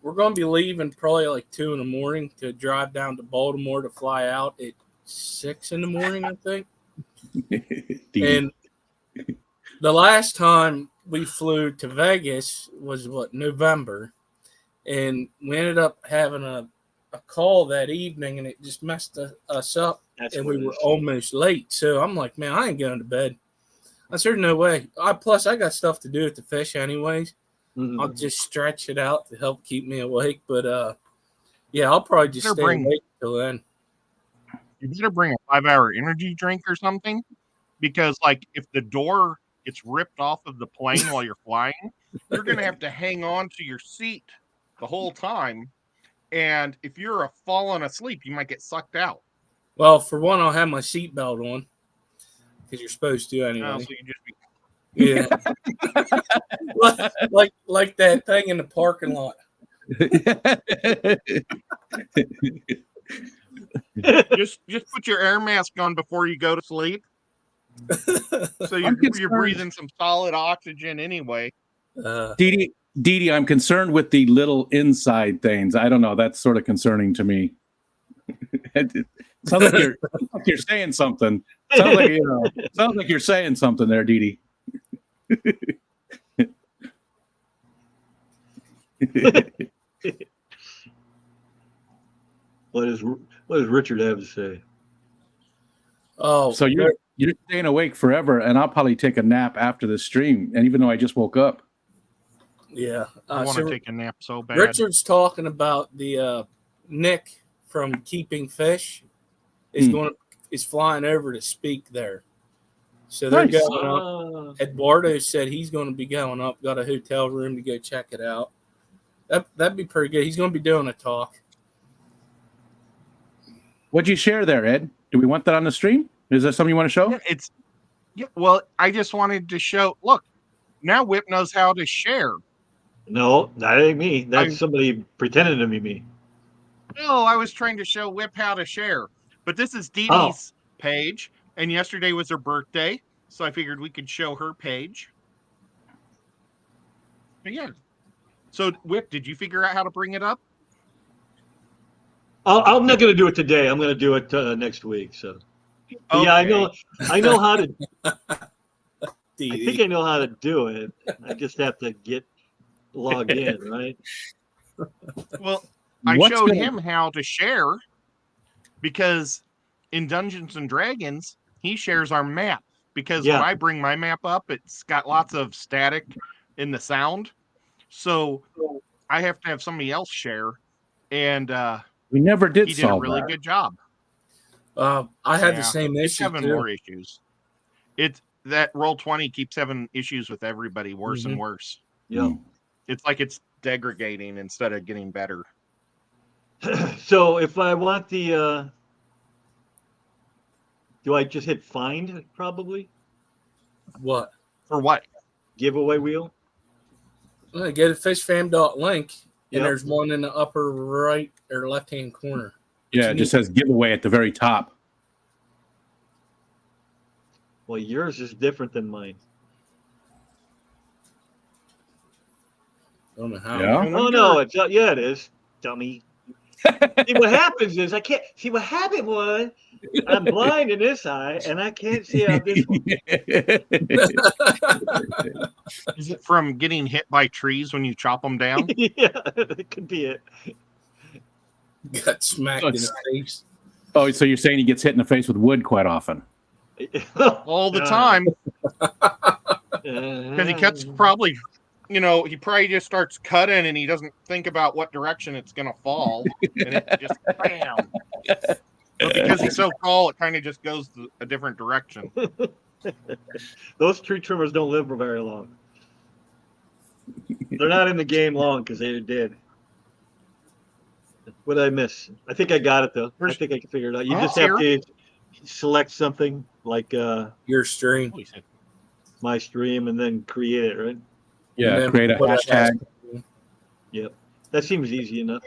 we're going to be leaving probably like 2 in the morning to drive down to Baltimore to fly out at 6 in the morning, I think. And the last time we flew to Vegas was November, and we ended up having a call that evening, and it just messed us up, That's and what we it were is. almost late. So I'm like, man, I ain't going to bed. I said, no way. Plus, I got stuff to do at the fish anyways. Mhm. I'll just stretch it out to help keep me awake. But yeah, I'll probably just Better stay bring- awake till then. You better bring a 5-hour energy drink or something, because like if the door gets ripped off of the plane while you're flying, you're gonna have to hang on to your seat the whole time. And if you're falling asleep, you might get sucked out. Well, for one, I'll have my seatbelt on because you're supposed to anyway. So you just be Yeah, like that thing in the parking lot. just put your air mask on before you go to sleep, so you're concerned. breathing some solid oxygen anyway. Dee, I'm concerned with the little inside things. I don't know. That's sort of concerning to me. It sounds like you're saying something. Sounds like you're saying something there, Dee. What does Richard have to say? Oh, So you're staying awake forever, and I'll probably take a nap after the stream. And even though I just woke up, yeah. I want So to take a nap so bad. Richard's talking about the Nick from Keeping Fish is flying over to speak there. So they're Nice. going up. Eduardo said he's going to be going up. Got a hotel room to go check it out. That'd be pretty good. He's going to be doing a talk. what'd you share there, Ed? Do we want that on the stream? Is that something you want to show? Well, I just wanted to show. Look, now Whip knows how to share. No, that ain't me. That's somebody pretending to be me. No, I was trying to show Whip how to share. But this is Dee Dee's page, and yesterday was her birthday, so I figured we could show her page. But yeah. So, Whip, did you figure out how to bring it up? I'm not going to do it today. I'm going to do it next week. So, but yeah, I know how to. I think I know how to do it. I just have to get logged in, right? Well, I What's showed gonna- him how to share because in Dungeons and Dragons, he shares our map. Because when I bring my map up, it's got lots of static in the sound. So I have to have somebody else share. And We never did he did a solve really that. good job. I had the Yeah, same It's issue having too. more issues. It's that Roll20 keeps having issues with everybody worse and worse. Yeah. It's like it's degrading instead of getting better. So if I want the, do I just hit find probably? What? For what? giveaway wheel. Well, get a fishfam.link, and Yep. there's one in the upper right or left hand corner. Yeah, it just says giveaway at the very top. Well, yours is different than mine. I don't know how. Yeah. Oh no, it's yeah, it is, dummy. See, what happens is I can't see what happened was I'm blind in this eye and I can't see out this one. Is it from getting hit by trees when you chop them down? Yeah, it could be it. Got smacked in the face. Oh, so you're saying he gets hit in the face with wood quite often? All the time. Because he cuts probably, he probably just starts cutting and he doesn't think about what direction it's going to fall. And it just bam. But because he's so tall, it kind of just goes a different direction. Those tree trimmers don't live for very long. They're not in the game long because they're dead. What did I miss? I think I got it though. I think I can figure it out. You just have to select something like Your stream. my stream and then create it, right? Yeah, then create a put hashtag. Yep. That seems easy enough.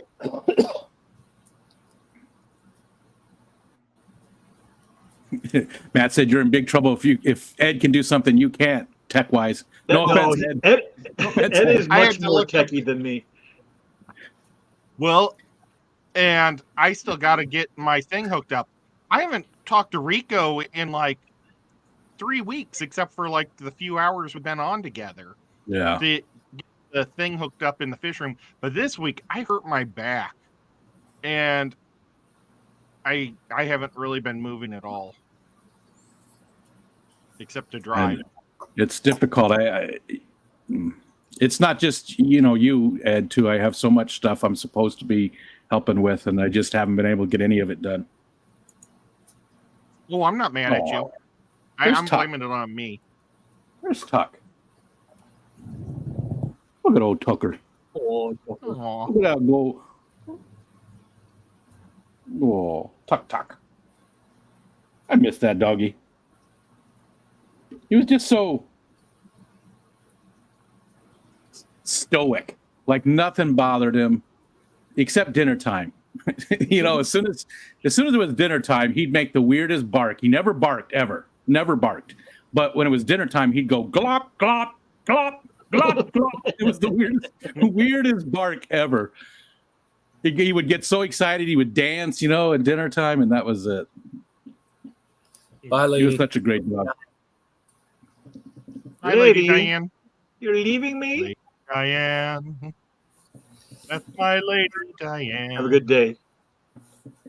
Matt said you're in big trouble if Ed can do something you can't tech wise. No offense, Ed. Ed is I had much to more look up- techie than me. Well, and I still got to get my thing hooked up. I haven't talked to Rico in like 3 weeks, except for like the few hours we've been on together. Yeah. The thing hooked up in the fish room. But this week I hurt my back, and I haven't really been moving at all, except to drive. It's difficult. It's not just you, Ed. Too. I have so much stuff I'm supposed to be helping with, and I just haven't been able to get any of it done. Well, I'm not mad at you. There's I'm Tuck. blaming it on me. Where's Tuck? Look at old Tucker. Oh, Aw. Look at that go. Oh, Tuck. I miss that doggy. He was just so stoic, like nothing bothered him except dinner time. As soon as it was dinner time, he'd make the weirdest bark. He never barked ever, never barked. But when it was dinner time, he'd go glop glop glop glop glop. It was the weirdest bark ever. He would get so excited, he would dance, at dinner time, and that was it. Bye, He was lady. such a great dog. Hi, Lady Lady. Diane. you're leaving me? Diane. That's my Lady Diane. Have a good day.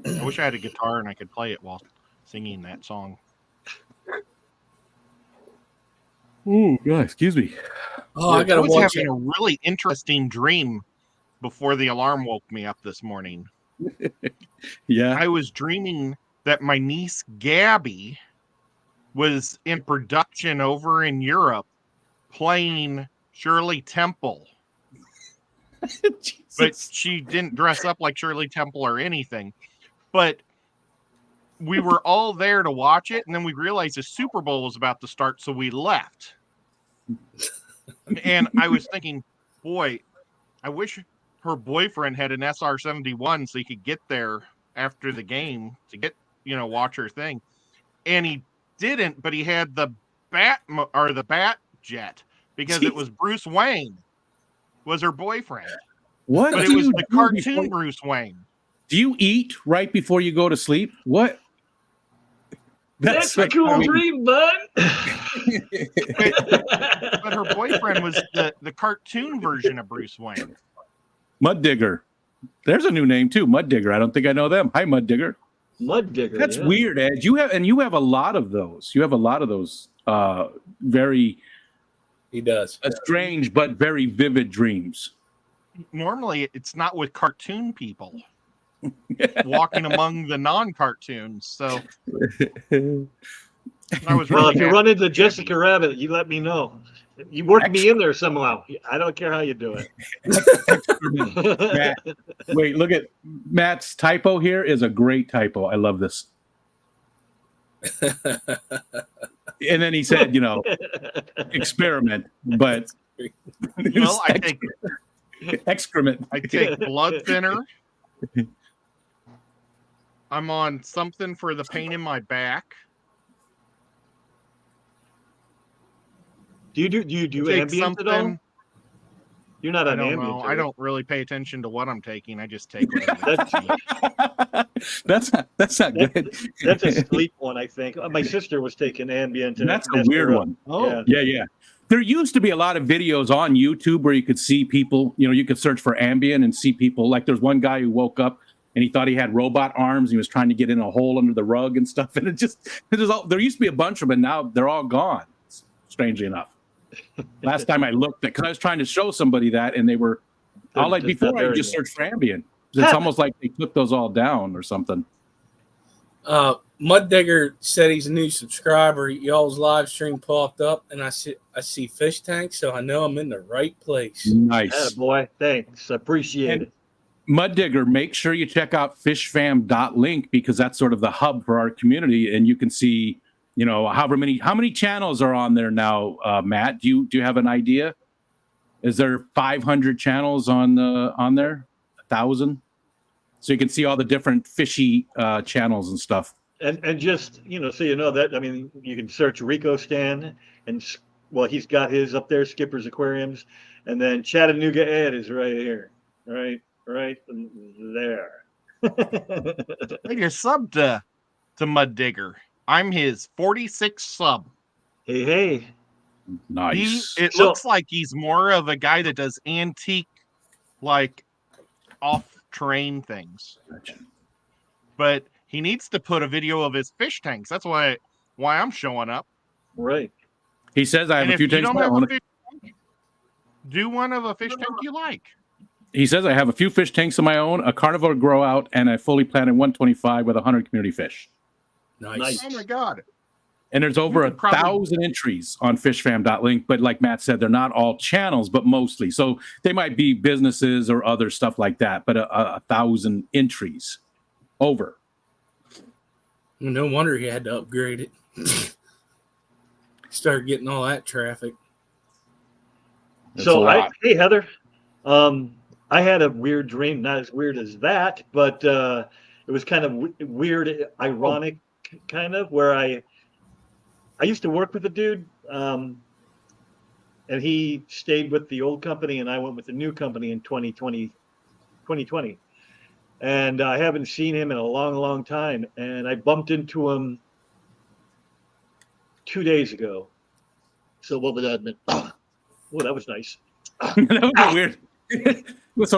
I wish I had a guitar and I could play it while singing that song. Ooh, yeah, excuse me. Oh, I I gotta was watch having it. a really interesting dream before the alarm woke me up this morning. Yeah. I was dreaming that my niece Gabby was in production over in Europe playing Shirley Temple, but she didn't dress up like Shirley Temple or anything. But we were all there to watch it, and then we realized the Super Bowl was about to start, so we left. And I was thinking, boy, I wish her boyfriend had an SR-71 so he could get there after the game to get, watch her thing. And he didn't, but he had the bat jet because it was Bruce Wayne was her boyfriend. What? But it do was you the do cartoon before- Bruce Wayne. Do you eat right before you go to sleep? What? That's a like- cool I mean, dream, bud. But her boyfriend was the cartoon version of Bruce Wayne. Mud Digger. There's a new name too, Mud Digger. I don't think I know them. Hi, Mud Digger. Mud digger. That's yeah. weird, Ed. You have a lot of those. You have a lot of those very He does. strange but very vivid dreams. Normally, it's not with cartoon people walking among the non-cartoons. So I was Well, really if you happy. run into Jessica Rabbit, you let me know. You work me in there somehow. I don't care how you do Matt, it. wait, look at Matt's typo here is a great typo. I love this. And then he said, experiment, but Well, I take excrement. blood thinner. I'm on something for the pain in my back. Do you do Take Ambien at all? You're not I on don't Ambien. know. are I you? don't really pay attention to what I'm taking. I just take whatever. That's That's not good. that's a sleep one, I think. My sister was taking Ambien. That's a mess weird her up. one. Oh, Yeah. There used to be a lot of videos on YouTube where you could see people, you could search for Ambien and see people. Like there's one guy who woke up and he thought he had robot arms. He was trying to get in a hole under the rug and stuff. And there used to be a bunch of them, and now they're all gone, strangely enough. Last time I looked, because I was trying to show somebody that, and they were all like, Just before not I there just anymore. searched for Ambien. It's almost like they took those all down or something. Mud Digger said he's a new subscriber. Y'all's live stream popped up, and I see fish tanks, so I know I'm in the right place. Nice. boy. Thanks. Appreciate it. Mud Digger, make sure you check out fishfam.link, because that's sort of the hub for our community, and you can see, how many channels are on there now, Matt? Do you have an idea? Is there 500 channels on there? 1,000? So you can see all the different fishy channels and stuff. And just so you know that, I mean, you can search Rico Stan, and he's got his up there, Skipper's Aquariums, and then Chattanooga Ed is right here, right there. I just subbed to Mud Digger. I'm his 46th sub. Hey. Nice. It looks like he's more of a guy that does antique, like off-terrain things. Gotcha. But he needs to put a video of his fish tanks. That's why I'm showing up. Right. He says I have a few tanks of my own. Do one of a fish tank you like. He says I have a few fish tanks of my own, a carnivore grow out, and a fully planted 125 with 100 community fish. Nice. Oh my God. And there's over You could probably- 1,000 entries on fishfam.link, but like Matt said, they're not all channels, but mostly. So they might be businesses or other stuff like that, but 1,000 entries over. No wonder he had to upgrade it. Started getting all that traffic. That's So a lot. hey Heather, I had a weird dream, not as weird as that, but it was kind of weird, ironic, kind of, where I used to work with a dude, and he stayed with the old company, and I went with the new company in 2020. And I haven't seen him in a long, long time. And I bumped into him 2 days ago. So what would that mean? Oh, that was nice. That was weird. That was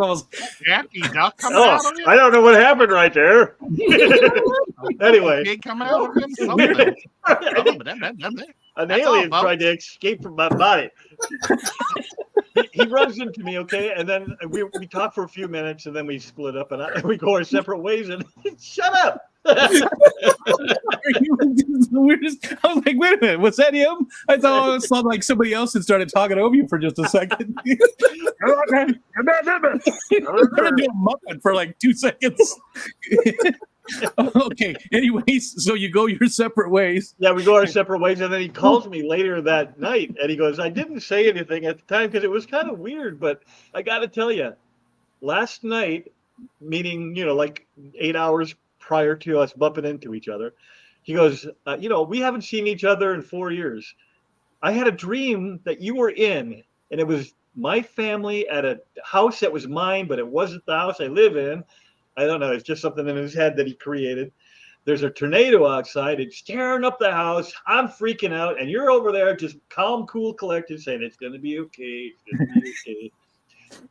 almost. Jackie Duck coming Oh, out of him? I don't know what happened right there. Anyway, Big come out of him? Something. an alien tried to escape from my body. He runs into me, okay, and then we talk for a few minutes, and then we split up, and we go our separate ways. And shut up. The weirdest. I was like, wait a minute, was that him? I thought it sounded like somebody else had started talking over you for just a second. Turned into a muppet for like 2 seconds. Okay. Anyways, so you go your separate ways. Yeah, we go our separate ways, and then he calls me later that night, and he goes, "I didn't say anything at the time because it was kind of weird, but I got to tell you, last night, meaning like 8 hours prior to us bumping into each other, he goes, we haven't seen each other in 4 years. I had a dream that you were in, and it was my family at a house that was mine, but it wasn't the house I live in. I don't know. It's just something in his head that he created. There's a tornado outside. It's tearing up the house. I'm freaking out. And you're over there just calm, cool, collected, saying it's going to be okay. It's going to be okay.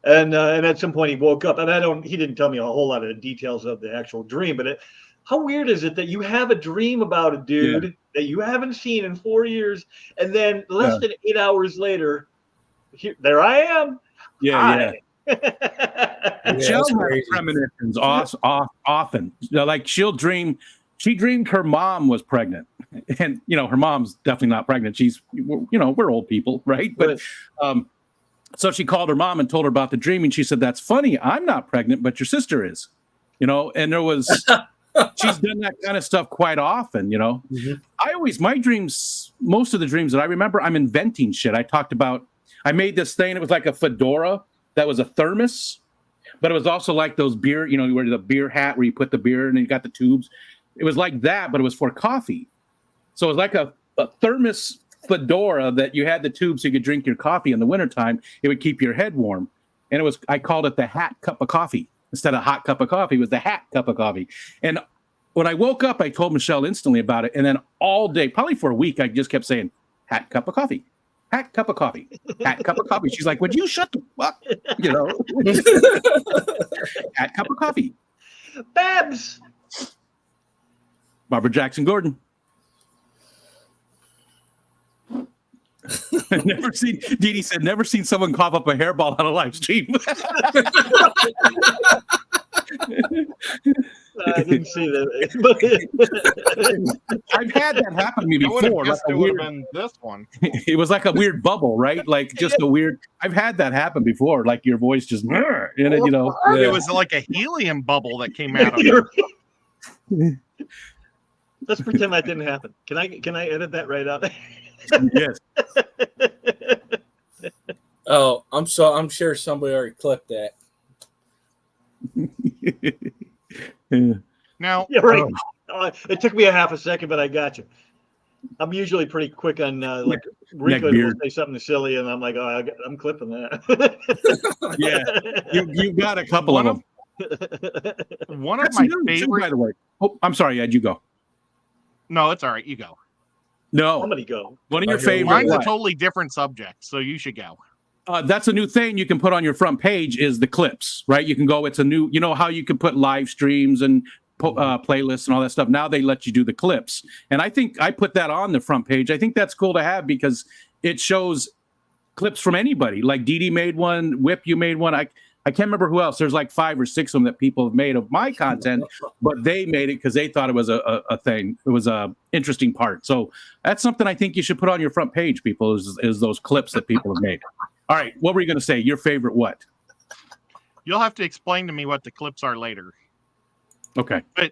And at some point he woke up, and he didn't tell me a whole lot of the details of the actual dream, but how weird is it that you have a dream about a dude that you haven't seen in 4 years, and then less than 8 hours later, there I am. Yeah. She'll that's have crazy. premonitions often. Like she dreamed her mom was pregnant, and her mom's definitely not pregnant. She's we're old people, right? But so she called her mom and told her about the dream, and she said, "That's funny. I'm not pregnant, but your sister is." And there was she's done that kind of stuff quite often. Mm-hmm. I my dreams, most of the dreams that I remember, I'm inventing shit. I made this thing. It was like a fedora that was a thermos, but it was also like those beer, you wear the beer hat where you put the beer and then you got the tubes. It was like that, but it was for coffee. So it was like a thermos fedora that you had the tube so you could drink your coffee in the wintertime. It would keep your head warm. And I called it the hat cup of coffee. Instead of hot cup of coffee, it was the hat cup of coffee. And when I woke up, I told Michelle instantly about it. And then all day, probably for a week, I just kept saying, hat cup of coffee, hat cup of coffee, hat cup of coffee. She's like, would you shut the fuck? Hat cup of coffee. Babs. Barbara Jackson Gordon. Never seen, Dee Dee said, never seen someone cough up a hairball on a live stream. I didn't see that. I've had that happen to me I would have before. guessed Like it would have been this one. it was like a weird bubble, right? Like just a weird. I've had that happen before. Like your voice just, It was like a helium bubble that came out of it. Let's pretend that didn't happen. Can I edit that right out? Yes. Oh, I'm sure somebody already clipped that. Now, Yeah, right. It took me a half a second, but I got you. I'm usually pretty quick on like Rico will beard. say something silly, and I'm like, oh, I'm clipping that. Yeah, you got a couple of them. one of That's my new, too, favorite. by the way. Oh, I'm sorry, Ed. You go. No, it's all right. You go. No, Somebody go. one of your Okay, favorite. Mine's a what? totally different subject, so you should go. That's a new thing you can put on your front page is the clips, right? You can go, it's a new, how you can put live streams and playlists and all that stuff. Now they let you do the clips. And I think I put that on the front page. I think that's cool to have because it shows clips from anybody. Like Dee Dee made one, Whip, you made one. I can't remember who else. There's like 5 or 6 of them that people have made of my content, but they made it because they thought it was a thing. It was a interesting part. So that's something I think you should put on your front page, people, is those clips that people have made. All right, what were you going to say? Your favorite what? You'll have to explain to me what the clips are later. Okay. But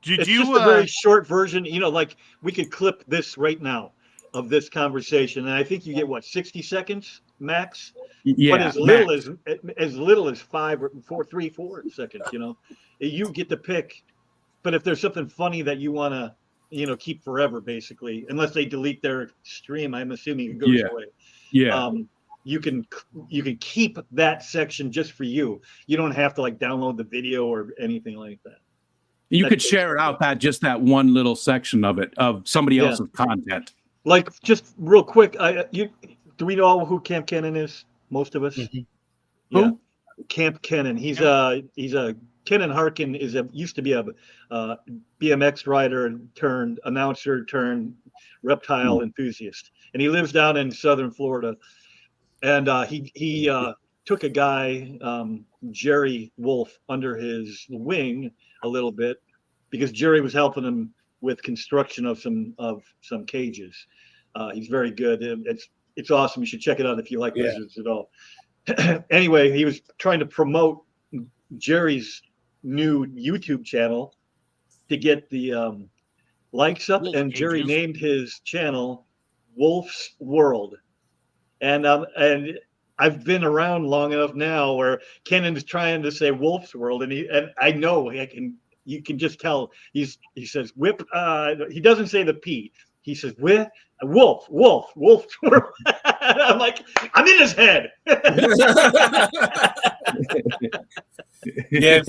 did It's you? just a very short version. Like we could clip this right now of this conversation, and I think you get 60 seconds max. Yeah. But as little as 5 or 4 seconds. You get to pick. But if there's something funny that you want to, keep forever, basically, unless they delete their stream, I'm assuming it goes away. Yeah. You can keep that section just for you. You don't have to download the video or anything like that. You could share it out just that one little section of it, of somebody else's content. Like, just real quick, do we know who Camp Cannon is? Most of us. Mm-hmm. Yeah. Who? Camp Cannon. He's a Kenan Harkin used to be a BMX rider turned announcer turned reptile enthusiast, and he lives down in southern Florida. And he took a guy, Jerry Wolf, under his wing a little bit because Jerry was helping him with construction of some cages. He's very good. It's awesome. You should check it out if you like lizards at all. Anyway, he was trying to promote Jerry's new YouTube channel to get the likes up, Wolf and Jerry cages. named his channel Wolf's World. And I've been around long enough now where Kenan is trying to say Wolf's World, and I know you can just tell he says whip. He doesn't say the P. He says whip. Wolf's World. I'm like, I'm in his head. Yeah,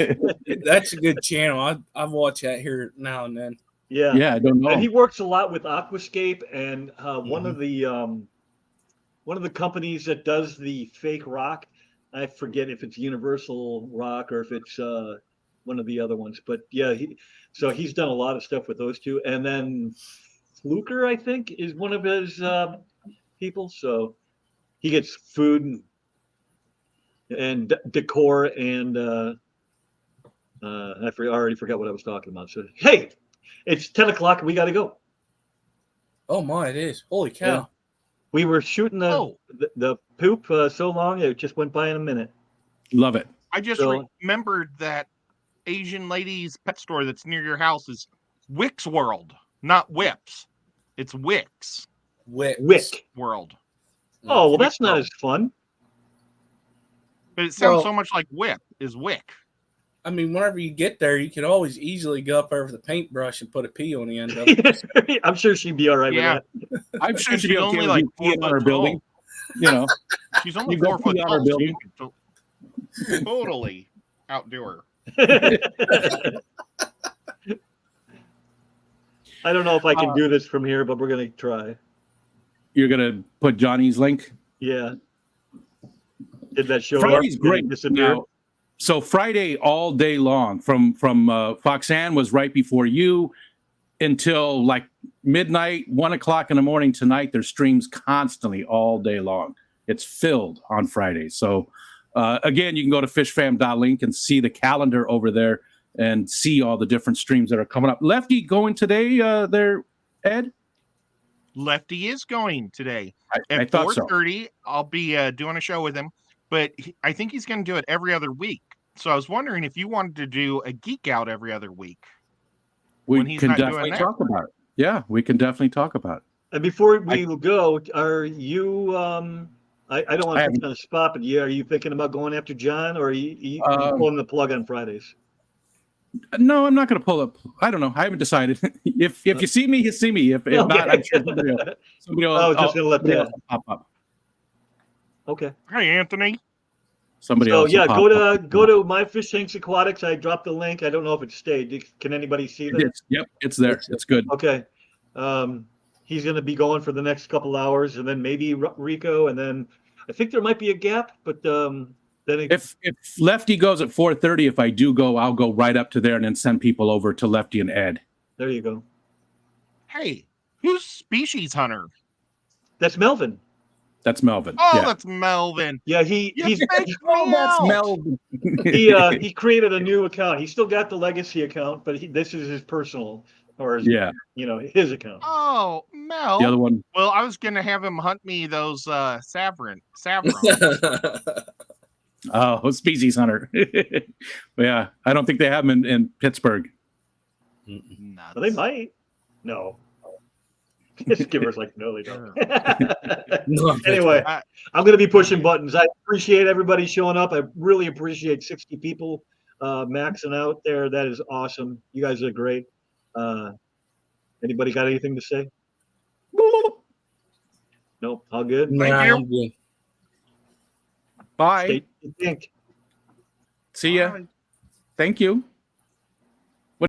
that's a good channel. I watch that here now and then. Yeah. Yeah, I don't know. And he works a lot with Aquascape, and one of the companies that does the fake rock. I forget if it's Universal Rock or if it's one of the other ones, but yeah, he's done a lot of stuff with those two, and then Fluker, I think, is one of his people. So he gets food and decor, and I already forgot what I was talking about. So hey, it's 10 o'clock. We got to go. Oh my, it is. Holy cow. Yeah. We were shooting the poop so long it just went by in a minute. Love it. I just remembered that Asian lady's pet store that's near your house is Wix World, not Whips. It's Wix Wick. World, Oh, well, that's not as fun. but it sounds Well- so much like whip. Is Wick? I mean, whenever you get there, you can always easily go up there with a paintbrush and put a P on the end of it. I'm sure she'd be all right Yeah. with I'm sure And she'd be she's okay only with like you 4 peeing on her foot building. tall. You know, She's only You go 4 foot pee on her tall. So building. you can totally outdo her. that. I don't know if I can do this from here, but we're going to try. you're gonna put Johnny's link. Yeah. Did that show Friday's up? Did it great. disappear? Now, so Friday all day long from Foxanne was right before you until like midnight, 1 o'clock in the morning tonight. There's streams constantly all day long. It's filled on Fridays. So again, you can go to fishfam.link and see the calendar over there and see all the different streams that are coming up. Lefty going today there, Ed? Lefty is going today I at thought so. 4:30. I'll be doing a show with him, but I think he's going to do it every other week. So I was wondering if you wanted to do a geek out every other week. when We he's can not doing definitely that. talk about it. Yeah, we can definitely talk about it. And before we go, are you, I don't want I to put you on the spot, but are you thinking about going after John, or are you pulling the plug on Fridays? No, I'm not going to pull up. I don't know. I haven't decided. If you see me, you see me. If not, I'm sure somebody will. I was just going to let somebody that. else will pop up. Okay. Hey, Anthony. Somebody So else. will yeah, pop up. go to My Fish Tanks Aquatics. I dropped the link. I don't know if it stayed. Can anybody see that? Yep, it's there. It's good. Okay. He's going to be going for the next couple hours, and then maybe Rico, and then I think there might be a gap, but then If Lefty goes at 4:30, if I do go, I'll go right up to there and then send people over to Lefty and Ed. there you go. Hey, who's Species Hunter? That's Melvin. That's Melvin. Oh, yeah. that's Melvin. Yeah, You he's faked me that's out. Melvin. he created a new account. He still got the legacy account, but this is his personal, or his, Yeah, his account. Oh, Mel. the other one. Well, I was gonna have him hunt me those Savron. Oh, Species Hunter. Yeah, I don't think they have them in Pittsburgh. Well, they might. No. Skipper's like, no, they don't. Anyway, I'm going to be pushing buttons. I appreciate everybody showing up. I really appreciate 60 people maxing out there. That is awesome. You guys are great. Anybody got anything to say? Nope. All good. Nah, you. I'm good. Bye. Stay tuned. See ya. Bye. Thank you.